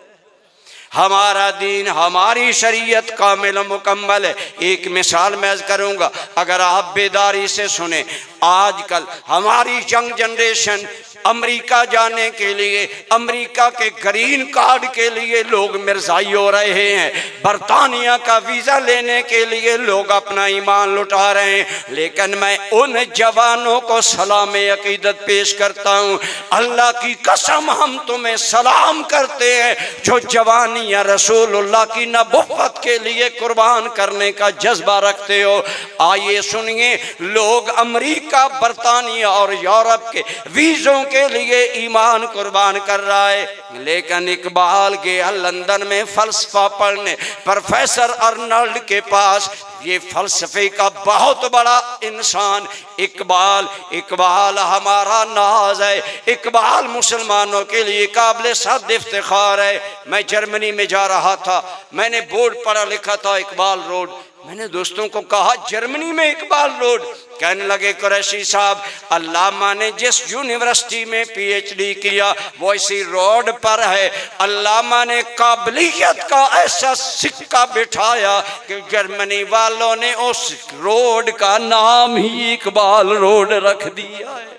हमारा दीन, हमारी शरीयत कामिल मुकम्मल है। एक मिसाल मैं करूँगा, अगर आप बेदारी से सुने, आजकल हमारी यंग जनरेशन अमेरिका जाने के लिए, अमेरिका के ग्रीन कार्ड के लिए लोग मिर्जाई हो रहे हैं, बरतानिया का वीज़ा लेने के लिए लोग अपना ईमान लुटा रहे हैं। लेकिन मैं उन जवानों को सलाम अकीदत पेश करता हूँ, अल्लाह की कसम हम तुम्हें सलाम करते हैं जो जवानिया रसूलुल्लाह की नबुव्वत के लिए कुर्बान करने का जज्बा रखते हो। आइए सुनिए, लोग अमेरिका, बरतानिया और यूरोप के वीज़ों के लिए ईमान कुर्बान कर रहा है, लेकिन इकबाल गया लंदन में फलसफा पढ़ने प्रोफेसर अर्नल्ड के पास। ये फलसफे का बहुत बड़ा इंसान इकबाल, इकबाल हमारा नाज है, इकबाल मुसलमानों के लिए काबिल सद इफ्तिखार है। मैं जर्मनी में जा रहा था, मैंने बोर्ड पढ़ा लिखा था इकबाल रोड, मैंने दोस्तों को कहा जर्मनी में इकबाल रोड। कहने लगे कुरैशी साहब, अल्लामा ने जिस यूनिवर्सिटी में पीएचडी किया वो इसी रोड पर है। अल्लामा ने काबिलियत का ऐसा सिक्का बिठाया कि जर्मनी वालों ने उस रोड का नाम ही इकबाल रोड रख दिया है।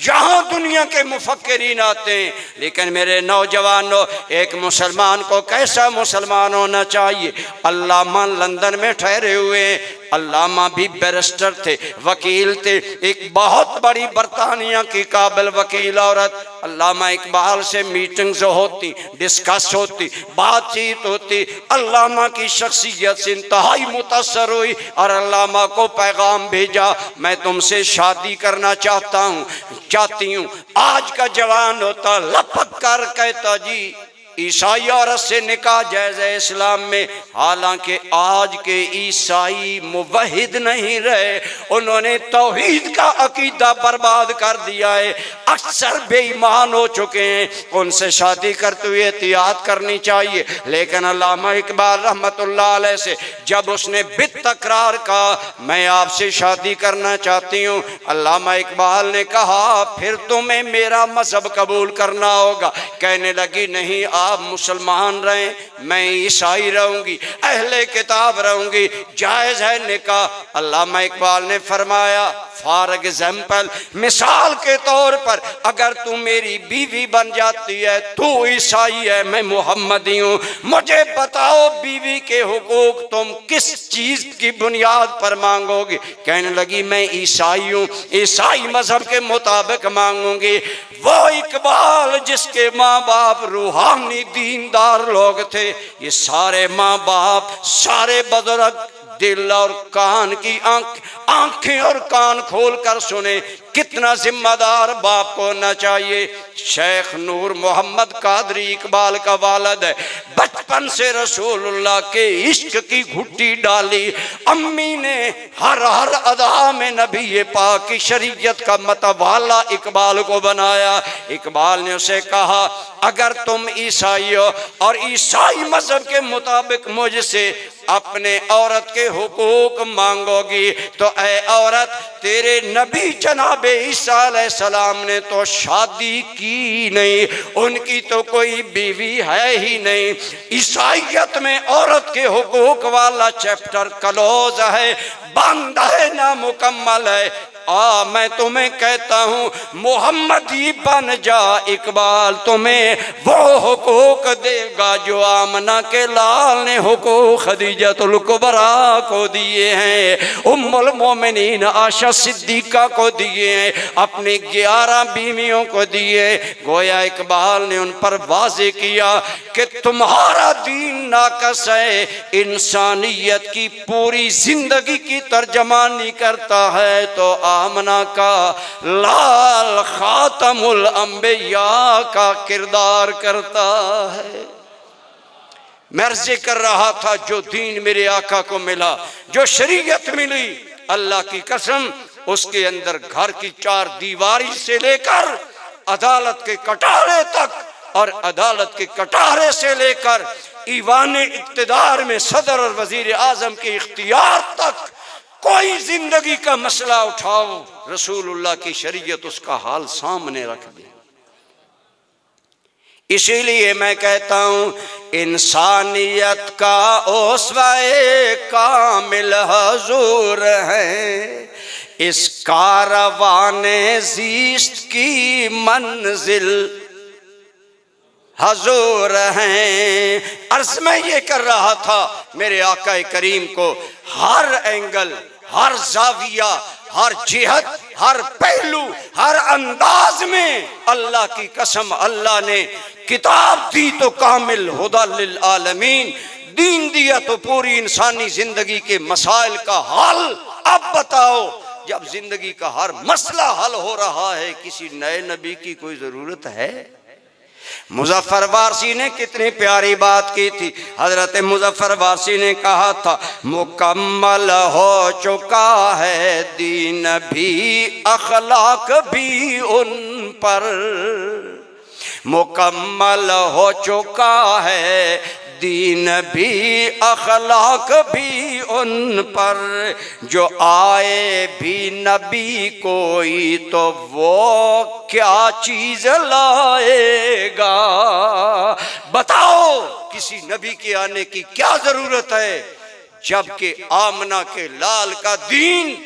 यहाँ दुनिया के मुफक्किरीन आते हैं, लेकिन मेरे नौजवानों, एक मुसलमान को कैसा मुसलमान होना चाहिए? अल्लामा लंदन में ठहरे हुए हैं। अल्लामा भी बैरिस्टर थे, वकील थे, एक बहुत बड़ी बरतानिया की काबिल वकील औरत। अल्लामा इकबाल से मीटिंग्स होती, डिस्कस होती, बातचीत होती। अल्लामा की शख्सियत से इंतहाई मुतासर हुई और अल्लामा को पैगाम भेजा, मैं तुमसे शादी करना चाहती हूँ। आज का जवान होता लपक कर कहता जी ईसाई औरत से निकाह जायज़ है इस्लाम में। हालांकि आज के ईसाई मुवहिद नहीं रहे, उन्होंने तौहीद का अकीदा बर्बाद कर दिया है, अक्सर बेईमान हो चुके हैं। उनसे शादी करते हुए एहतियात करनी चाहिए। लेकिन अल्लामा इकबाल रहमतुल्लाह अलैह से जब उसने बितकरार कहा मैं आपसे शादी करना चाहती हूँ, अल्लामा इकबाल ने कहा फिर तुम्हें मेरा मजहब कबूल करना होगा। कहने लगी नहीं, आप मुसलमान रहें, मैं ईसाई रहूंगी, अहले किताब रहूंगी, जायज है निकाह। अल्लामा इकबाल ने फरमाया फॉर एग्जाम्पल, मिसाल के तौर पर अगर तू मेरी बीवी बन जाती है, तू ईसाई है, मैं मोहम्मदी हूँ, मुझे बताओ बीवी के हुकूक तुम किस चीज की बुनियाद पर मांगोगे? कहने लगी मैं ईसाई हूँ, ईसाई मजहब के मुताबिक मांगूंगी। वो इकबाल जिसके माँ बाप रूहानी दीनदार लोग थे, ये सारे माँ बाप, सारे बुजुर्ग दिल और कान की आंखें और कान खोल कर सुने, कितना जिम्मेदार बाप को होना चाहिए। शेख नूर मोहम्मद कादरी इकबाल का वालिद है, बचपन से रसूलुल्लाह के इश्क की घुट्टी डाली। अम्मी ने हर हर अदा में नबी पाक की शरीयत का मतवाला इकबाल को बनाया। इकबाल ने उसे कहा अगर तुम ईसाई हो और ईसाई मजहब के मुताबिक मुझसे अपने औरत के हुकूक मांगोगी तो ऐ औरत, तेरे नबी जनाब ईसा अलैहिस्सलाम ने तो शादी की नहीं, उनकी तो कोई बीवी है ही नहीं। ईसाईयत में औरत के हुकूक वाला चैप्टर क्लोज है, बंद है, ना मुकम्मल है। मैं तुम्हें कहता हूँ मोहम्मदी बन जा, इकबाल तुम्हें वो हुकूक देगा जो आमना के लाल ने हुकूक खदीजतुल कुबरा को दिए हैं, उम्मुल मोमिनीन आशा सिद्दीका को दिए हैं, अपनी 11 बीवियों को दिए। गोया इकबाल ने उन पर वाज़े किया कि तुम्हारा दीन नाकस है, इंसानियत की पूरी जिंदगी की तर्जमानी करता है तो आमना का लाल खातमुल अंबिया का किरदार करता है। मैं अर्ज़ कर रहा था जो दीन मेरे आका को मिला, जो शरीयत मिली, अल्लाह की कसम उसके अंदर घर की 4 दीवारी से लेकर अदालत के कटारे तक और अदालत के कटारे से लेकर ईवान इक्तिदार में सदर और वजीर आजम के इख्तियार तक कोई जिंदगी का मसला उठाओ, रसूलुल्लाह की शरीयत उसका हाल सामने रख दे। इसीलिए मैं कहता हूँ इंसानियत का उसवाए कामिल हुजूर है, इस कारवाने ज़ीस्त की मंजिल हुजूर हैं। अर्ज़ में ये कर रहा था मेरे आका करीम को हर एंगल, हर जाविया, हर जिहत, हर पहलू, हर अंदाज में अल्लाह की कसम अल्लाह ने किताब दी तो कामिल हुदा लिल आलमीन, दीन दिया तो पूरी इंसानी जिंदगी के मसाइल का हल। अब बताओ जब जिंदगी का हर मसला हल हो रहा है, किसी नए नबी की कोई जरूरत है? मुजफ्फर वारसी ने कितनी प्यारी बात की थी। हजरत मुजफ्फर वारसी ने कहा था मुकम्मल हो चुका है दीन भी अखलाक भी उन पर, मुकम्मल हो चुका है दीन भी अखलाक भी उन पर, जो आए भी नबी कोई तो वो क्या चीज लाएगा। बताओ किसी नबी के आने की क्या जरूरत है, जबकि आमना के लाल का दीन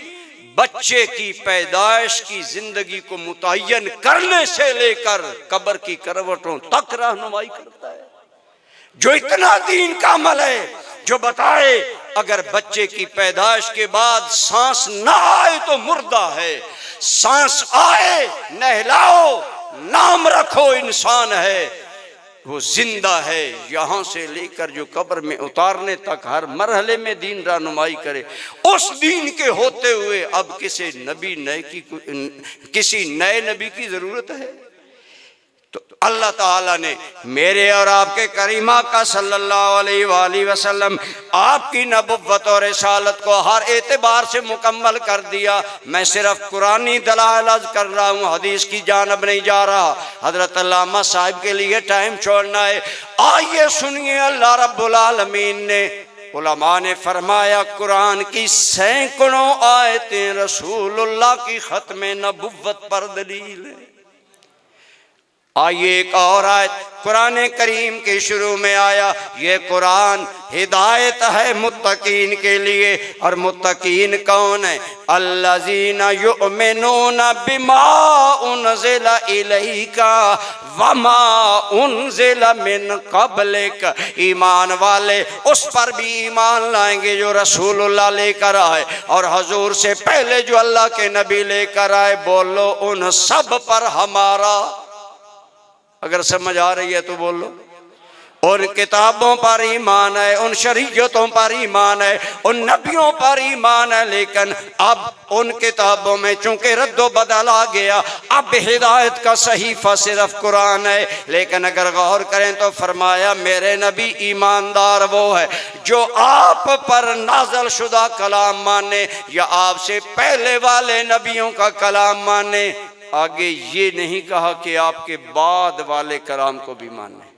बच्चे की पैदाइश की जिंदगी को मुतय्यन करने से लेकर कब्र की करवटों तक रहनुमाई करता है। जो इतना दीन का अमल है जो बताए अगर बच्चे की पैदाइश के बाद सांस ना आए तो मुर्दा है, सांस आए नहलाओ नाम रखो इंसान है, वो जिंदा है। यहाँ से लेकर जो कब्र में उतारने तक हर मरहले में दीन रहनुमाई करे। उस दीन के होते हुए अब किसी नए नबी की जरूरत है? तो अल्लाह ताला ने मेरे और आपके करीमा का सल्लल्लाहु अलैहि वसल्लम आपकी नबुव्वत और रिसालत को हर एतबार से मुकम्मल कर दिया। मैं सिर्फ कुरानी दलाइल अर्ज कर रहा हूँ, हदीस की जानब नहीं जा रहा। हजरत अल्लामा साहिब के लिए टाइम छोड़ना है। आइए सुनिए, अल्लाह रब्बुल आलमीन ने उलमा ने फरमाया कुरान की सैकड़ों आयतें रसूलुल्लाह की खत्म नबुव्वत पर दलील है। आइए एक और आयत कुरान करीम के शुरू में आया, ये कुरान हिदायत है मुत्तकीन के लिए। और मुत्तकीन कौन है? अल्लज़ीना युमिनूना बिमा उनज़िला इलैका वमा उनज़िला मिन क़ब्लिक। ईमान वाले उस पर भी ईमान लाएंगे जो रसूलुल्लाह लेकर आए और हजूर से पहले जो अल्लाह के नबी लेकर आए। बोलो उन सब पर हमारा, अगर समझ आ रही है तो बोलो। उन किताबों पर ईमान है, उन शरीयतों पर ईमान है, उन नबियों पर ईमान है। लेकिन अब उन किताबों में चूंकि रद्दो बदल आ गया, अब हिदायत का सहीफा सिर्फ कुरान है। लेकिन अगर गौर करें तो फरमाया मेरे नबी ईमानदार वो है जो आप पर नाज़िल शुदा कलाम माने या आपसे पहले वाले नबियों का कलाम माने। आगे ये नहीं कहा कि आपके बाद वाले कलाम को भी माने।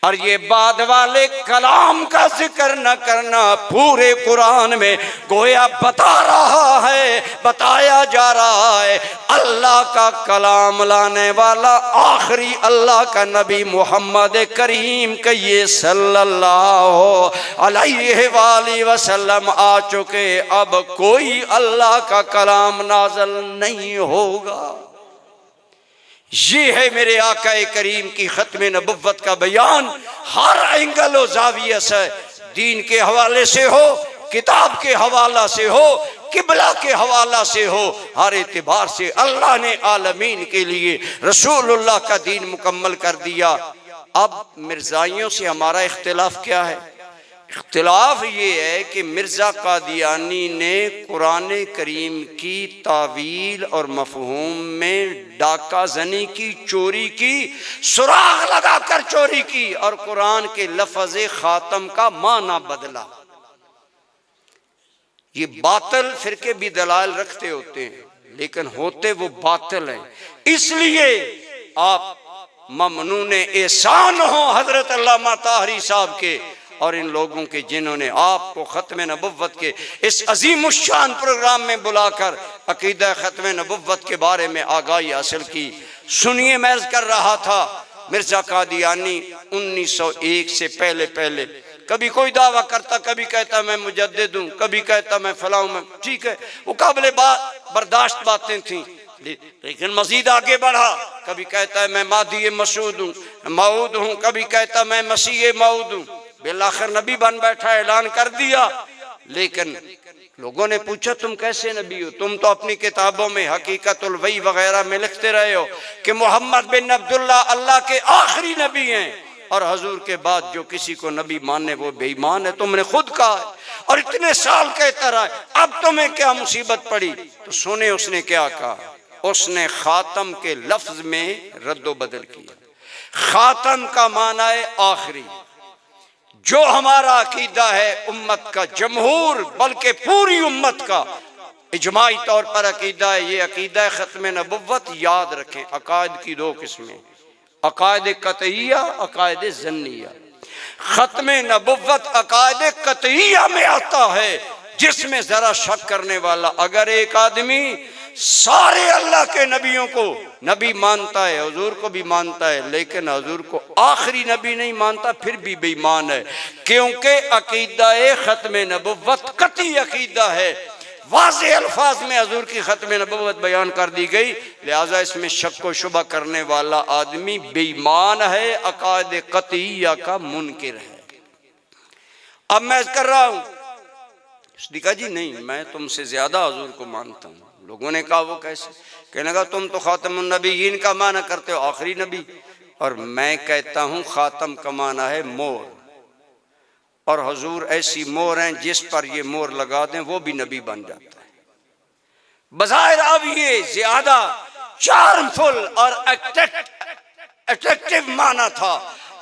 और ये बाद वाले कलाम का जिक्र न करना पूरे कुरान में गोया बता रहा है, बताया जा रहा है अल्लाह का कलाम लाने वाला आखिरी अल्लाह का नबी मोहम्मद करीम कहिए सल्लल्लाहु अलैहि वसल्लम आ चुके। अब कोई अल्लाह का कलाम नाज़िल नहीं होगा। ये है मेरे आकाए करीम की खत्म नबुव्वत का बयान। हर एंगल व जाविया से, दीन के हवाले से हो, किताब के हवाला से हो, किबला के हवाला से हो, हर एतबार से अल्लाह ने आलमीन के लिए रसूलुल्लाह का दीन मुकम्मल कर दिया। अब मिर्जाइयों से हमारा इख्तिलाफ क्या है? इख्तिलाफ ये है कि मिर्ज़ा कादियानी ने कुरान करीम की तावील और मफहूम में डाका जनी की, चोरी की, सुराग लगाकर चोरी की और कुरान के लफ्ज़ खातम का माना बदला। ये बातिल फिरके भी दलाल रखते होते हैं लेकिन होते वो बातिल हैं। इसलिए आप ममनून एहसान हो हजरत अल्लामा ताहरी साहब के और इन लोगों के जिन्होंने आपको खत्म नबुव्वत के इस अजीम शान प्रोग्राम में बुलाकर अकीदा खत्म नबुव्वत के बारे में आगाही हासिल की। सुनिए, मैं अर्ज़ कर रहा था मिर्ज़ा कादियानी 1901 से पहले कभी कोई दावा करता, कभी कहता मैं मुजद्दिद हूँ, कभी कहता मैं फलाऊं मैं, ठीक है वो काबिल बर्दाश्त बातें थी। लेकिन मजीद आगे बढ़ा, कभी कहता है मैं मादी मऊद हूँ, कभी कहता मैं मसीह मऊद हूँ। बिलाखिर नबी बन बैठा, ऐलान कर दिया। लेकिन लोगों ने पूछा तुम कैसे नबी हो? तुम तो अपनी किताबों में हकीकतुल वही वगैरह में लिखते रहे हो कि मोहम्मद बिन अब्दुल्ला अल्लाह के आखिरी नबी हैं और हजूर के बाद जो किसी को नबी माने वो बेईमान है। तुमने खुद कहा है और इतने साल कहता रहा, अब तुम्हें क्या मुसीबत पड़ी? तो सुने उसने क्या कहा। उसने खातम के लफ्ज में रद्दो बदल किया। खातम का माना है आखिरी। जो हमारा अकीदा है उम्मत का, जमहूर बल्कि पूरी उम्मत का इजमाई तौर पर अकीदा है, ये अकीदा खत्म नबुव्वत। याद रखें अकायद की दो किस्में, अकायद कतईया, अकायद जन्निया। खत्म नबुव्वत अकायद कतईया में आता है, जिसमें जरा शक करने वाला, अगर एक आदमी सारे अल्लाह के नबियों को नबी मानता है, हुजूर को भी मानता है, लेकिन हुजूर को आखिरी नबी नहीं मानता, फिर भी बेईमान है, क्योंकि अकीदा खत्म नबुव्वत कतई अकीदा है, वाज़े अल्फाज में हुजूर की खत्म नबुव्वत बयान कर दी गई, लिहाजा इसमें शक व शुबा करने वाला आदमी बेईमान है, अकायद कतईया का मुनकिर है। अब मैं कर रहा हूं, सिद्दीक़ा जी नहीं, मैं तुमसे ज्यादा हुजूर को मानता हूं। लोगों ने कहा वो कैसे? कहने लगा तुम तो खातमुन नबीयीन का माना करते हो, आखिरी नबी, और मैं कहता हूं खातम का माना है मोर, और हुजूर ऐसी मोर हैं जिस पर ये मोर लगा दें वो भी नबी बन जाता है। बज़ाहिर अब ये ज्यादा चार्मफुल और अट्रैक्टिव माना था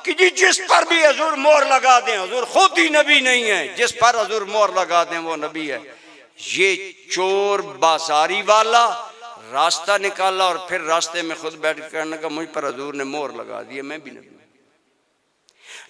कि जी जिस पर भी हुजूर मोर लगा दें, हुजूर खुद ही नबी नहीं है, जिस पर हुजूर मोर लगा दें वो नबी है। ये चोर बाजारी वाला रास्ता निकाला और फिर रास्ते में खुद बैठ कर कहने का मुझ पर हुजूर ने मोर लगा दिया, मैं भी नबी।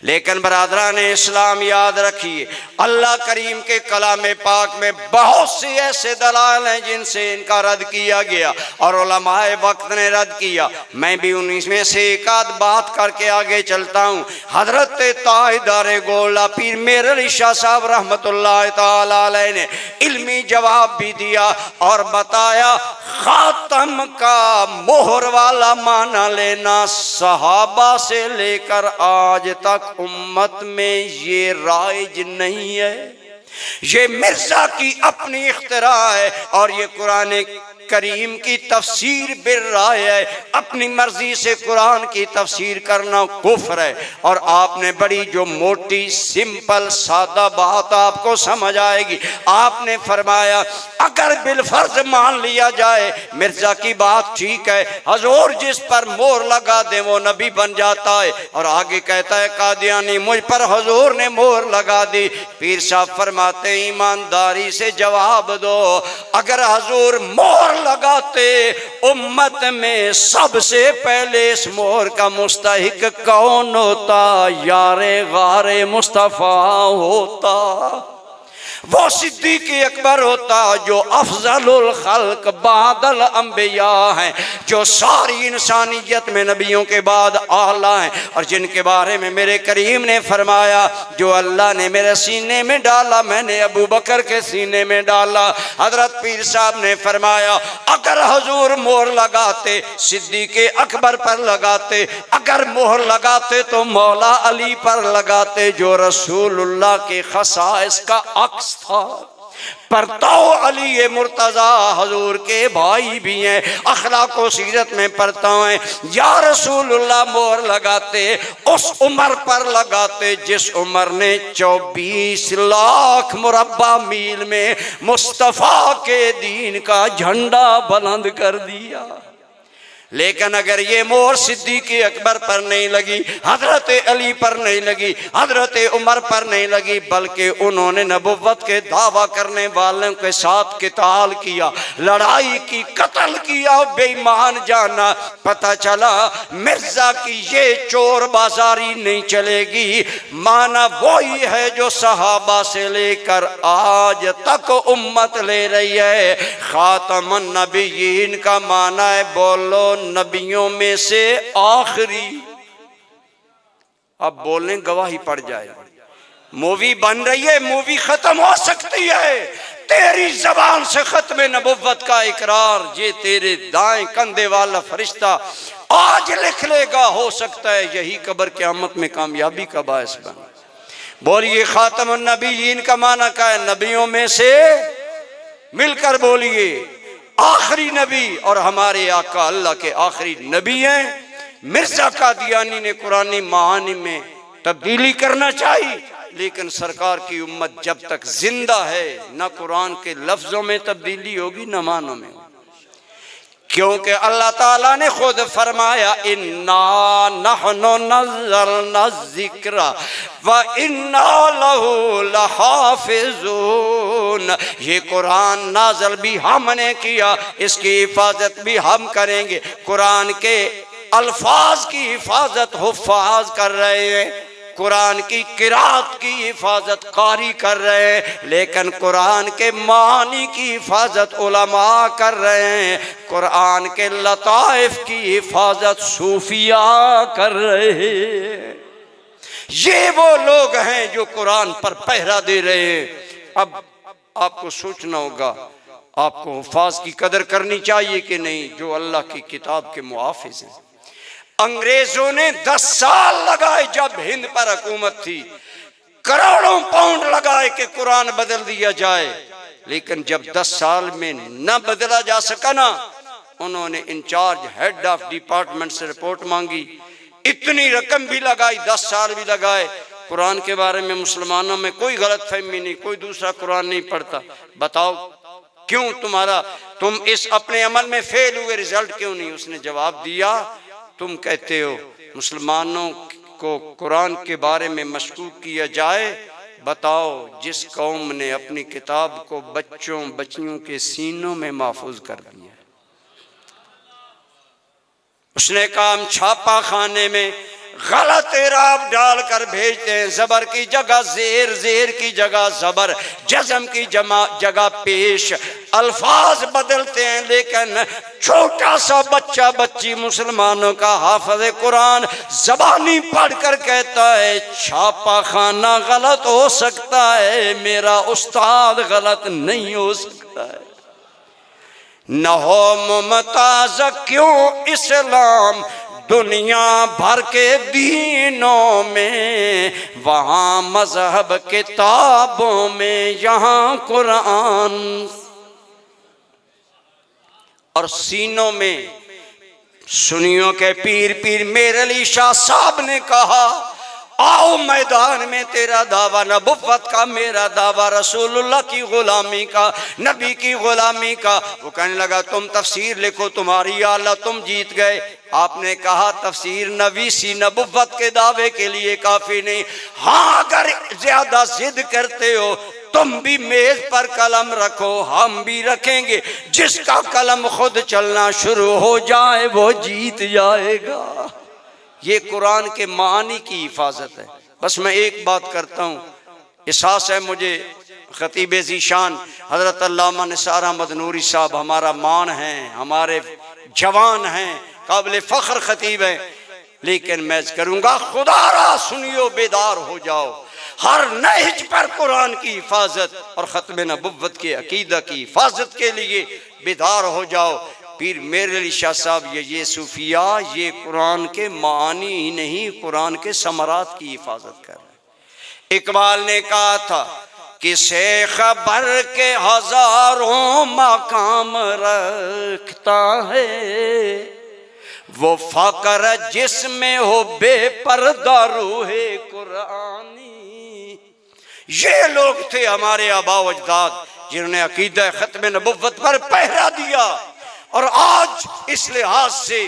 लेकिन बरादरान इस्लाम याद रखिए, अल्लाह करीम के कलाम पाक में बहुत से ऐसे दलाल हैं जिनसे इनका रद्द किया गया और उलमाए वक्त ने रद्द किया। मैं भी उनमें से एक आध बात करके आगे चलता हूँ। हजरत ताहिदार गोला पीर मेर अली शाह साहब रहमतुल्लाह ताला अलैह ने इल्मी जवाब भी दिया और बताया खातम का मोहर वाला माना लेना सहाबा से लेकर आज तक उम्मत में ये राइज नहीं है, ये मिर्जा की अपनी इख्तिरा है और ये कुरान करीम की तफसीर बिर राय है। अपनी मर्जी से कुरान की तफसीर करना कुफ्र है। और आपने बड़ी जो मोटी सिंपल सादा बात आपको समझ आएगी, आपने फरमाया अगर बिलफर्ज मान लिया जाए मिर्जा की बात ठीक है, हुजूर जिस पर मोहर लगा दे वो नबी बन जाता है। और आगे कहता है कादियानी मुझ पर हुजूर ने मोहर लगा दी। पीर साहब फरमाते ईमानदारी से जवाब दो, अगर हुजूर मोहर लगाते उम्मत में सबसे पहले इस मोहर का मुस्तहिक कौन होता? यारे गारे मुस्तफा होता, वो सिद्दीक़ अकबर होता जो अफजलुल खल्क बादल अंबिया हैं, जो सारी इंसानियत में नबियों के बाद आला हैं और जिनके बारे में मेरे करीम ने फरमाया जो अल्लाह ने मेरे सीने में डाला मैंने अबू बकर के सीने में डाला। हजरत पीर साहब ने फरमाया अगर हुजूर मोहर लगाते सिद्दीक़ अकबर पर लगाते, अगर मोहर लगाते तो मौला अली पर लगाते जो रसूलुल्लाह के खसाइस का अक्स था। परताओ अली मुर्तजा हुजूर के भाई भी हैं, अखलाक व सीरत में परताओ हैं। या रसूलुल्लाह मोहर लगाते उस उमर पर लगाते जिस उमर ने 24 लाख मुरब्बा मील में मुस्तफ़ा के दीन का झंडा बुलंद कर दिया। लेकिन अगर ये मोहर सिद्दीक़ अकबर पर नहीं लगी, हजरत अली पर नहीं लगी, हजरत उमर पर नहीं लगी, बल्कि उन्होंने नबुव्वत के दावा करने वालों के साथ किताल किया, लड़ाई की, कत्ल किया, बेईमान जाना, पता चला मिर्जा की ये चोर बाजारी नहीं चलेगी। माना वही है जो सहाबा से लेकर आज तक उम्मत ले रही है। खातमुन नबिय्यीन का माना है बोलो नबियों में से आखिरी। अब बोलने गवाही पड़ जाए, मूवी बन रही है, मूवी खत्म हो सकती है, तेरी जबान से खत्म नबुव्वत का इकरार ये तेरे दाएं कंधे वाला फरिश्ता आज लिख लेगा। हो सकता है यही कब्र क़यामत में कामयाबी का बायस बने। बोलिए खातमुन नबिय्यीन का माना क्या है? नबियों में से मिलकर बोलिए आखिरी नबी, और हमारे आका अल्लाह के आखिरी नबी हैं। मिर्जा कादियानी ने कुरानी महानी में तब्दीली करना चाहिए, लेकिन सरकार की उम्मत जब तक जिंदा है न कुरान के लफ्जों में तब्दीली होगी न मानों में, क्योंकि अल्लाह ताला ने खुद फरमाया इन्ना नहनु नज़्ज़लना ज़िक्रा व इन्ना लहू लहाफ़िज़ून। ये कुरान नाज़िल भी हमने किया, इसकी हिफाजत भी हम करेंगे। कुरान के अल्फाज की हिफाजत हुफ़ाज़ कर रहे हैं। कुरान की किरात की हिफाजत कारी कर रहे हैं, लेकिन कुरान के मानी की हिफाजत उलमा कर रहे हैं, कुरान के लताइफ की हिफाजत सूफिया कर रहे हैं। ये वो लोग हैं जो कुरान पर पहरा दे रहे हैं। अब आपको सोचना होगा, आपको हुफाज की कदर करनी चाहिए कि नहीं, जो अल्लाह की किताब के मुआफिज हैं। अंग्रेजों ने 10 साल लगाए, जब हिंद पर हुकूमत थी, करोड़ों पाउंड लगाए कि कुरान बदल दिया जाए, लेकिन जब 10 साल में न बदला जा सका ना, उन्होंने इंचार्ज हेड ऑफ डिपार्टमेंट से रिपोर्ट मांगी, इतनी रकम भी लगाई, 10 साल भी लगाए। कुरान के बारे में मुसलमानों में कोई गलत फहमी नहीं, कोई दूसरा कुरान नहीं पढ़ता। बताओ क्यों तुम इस अपने अमल में फेल हुए, रिजल्ट क्यों नहीं? उसने जवाब दिया, तुम कहते हो मुसलमानों को कुरान के बारे में मशकूक किया जाए, बताओ जिस कौम ने अपनी किताब को बच्चों बच्चियों के सीनों में महफूज कर दिया। उसने कहा हम छापा खाने में गलत इराब डालकर भेजते हैं, जबर की जगह जेर, जेर की जगह जबर, जज़म की जगह पेश, अल्फाज बदलते हैं, लेकिन छोटा सा बच्चा बच्ची मुसलमानों का हाफिज़ कुरान ज़बानी पढ़कर कहता है छापा खाना गलत हो सकता है, मेरा उस्ताद गलत नहीं हो सकता है। न हो मुमताज क्यों इस्लाम दुनिया भर के दीनों में, वहाँ मजहब किताबों में, यहाँ कुरान। और सीनों में सुन्नियों के पीर पीर मेरे अली शाह साहब ने कहा, आओ मैदान में तेरा दावा नबुव्वत का, मेरा दावा रसूलुल्लाह की गुलामी का, नबी की गुलामी का। वो कहने लगा तुम तफसीर लिखो, तुम्हारी आला, तुम जीत गए। आपने कहा तफसीर नवीसी नबुव्वत के दावे के लिए काफी नहीं, हाँ अगर ज्यादा जिद करते हो तुम भी मेज पर कलम रखो, हम भी रखेंगे, जिसका कलम खुद चलना शुरू हो जाए वो जीत जाएगा। ये कुरान के मानी की हिफाजत है। बस मैं एक बात करता हूँ, एहसास है मुझे, खतीब ज़ीशान हज़रत अल्लामा निसार अहमद नूरी साहब हमारा मान हैं, हमारे जवान हैं, काबिल फ़ख्र खतीब हैं, लेकिन मैं करूँगा खुदारा सुनियो बेदार हो जाओ, हर नहज पर कुरान की हिफाजत और ख़त्म नबुव्वत के अकीदा की हिफाजत के लिए बेदार हो जाओ। पीर मेरे अली शाह साहब ये सूफिया ये कुरान के मानी ही नहीं, कुरान के समरात की हिफाजत कर रहे। इकबाल ने कहा था किसे खबर के हजारों मकाम रखता है, वो फ़क्र जिसमें हो बेपर्दा रूहे कुरानी। ये लोग थे हमारे आबा व अजदाद जिन्होंने अकीदा ख़त्म नबुव्वत पर पहरा दिया, और आज इस लिहाज से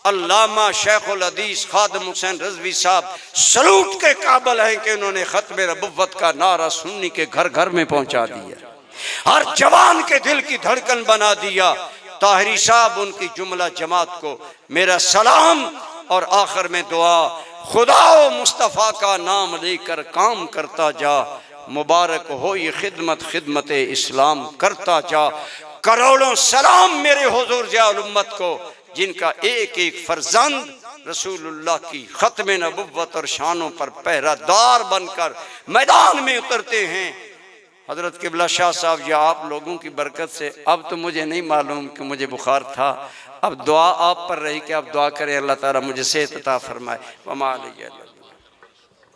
अल्लामा शेखुल हदीस खादिम हुसैन रज़वी साहब सलूट के काबिल हैं कि उन्होंने ख़त्म नबुव्वत का नारा सुन्नी के घर घर में पहुंचा दिया, हर जवान के दिल की धड़कन बना दिया। ताहिरी साहब उनकी जुमला जमात को मेरा सलाम और आखिर में दुआ, खुदा मुस्तफ़ा का नाम लेकर काम करता जा, मुबारक हो ये खिदमत खिदमत इस्लाम करता जा। करोड़ों सलाम मेरे हुजूर ज़ियाउल उम्मत को, जिनका एक एक फर्जंद रसूलुल्लाह की ख़त्म नबुव्वत और शानों पर पहरादार बनकर मैदान में उतरते हैं। हज़रत क़िबला शाह साहब या आप लोगों की बरकत से अब तो मुझे नहीं मालूम कि मुझे बुखार था, अब दुआ आप पर रही कि आप दुआ करें अल्लाह ताला मुझे सेहत अता फरमाए। वमा अलैहि।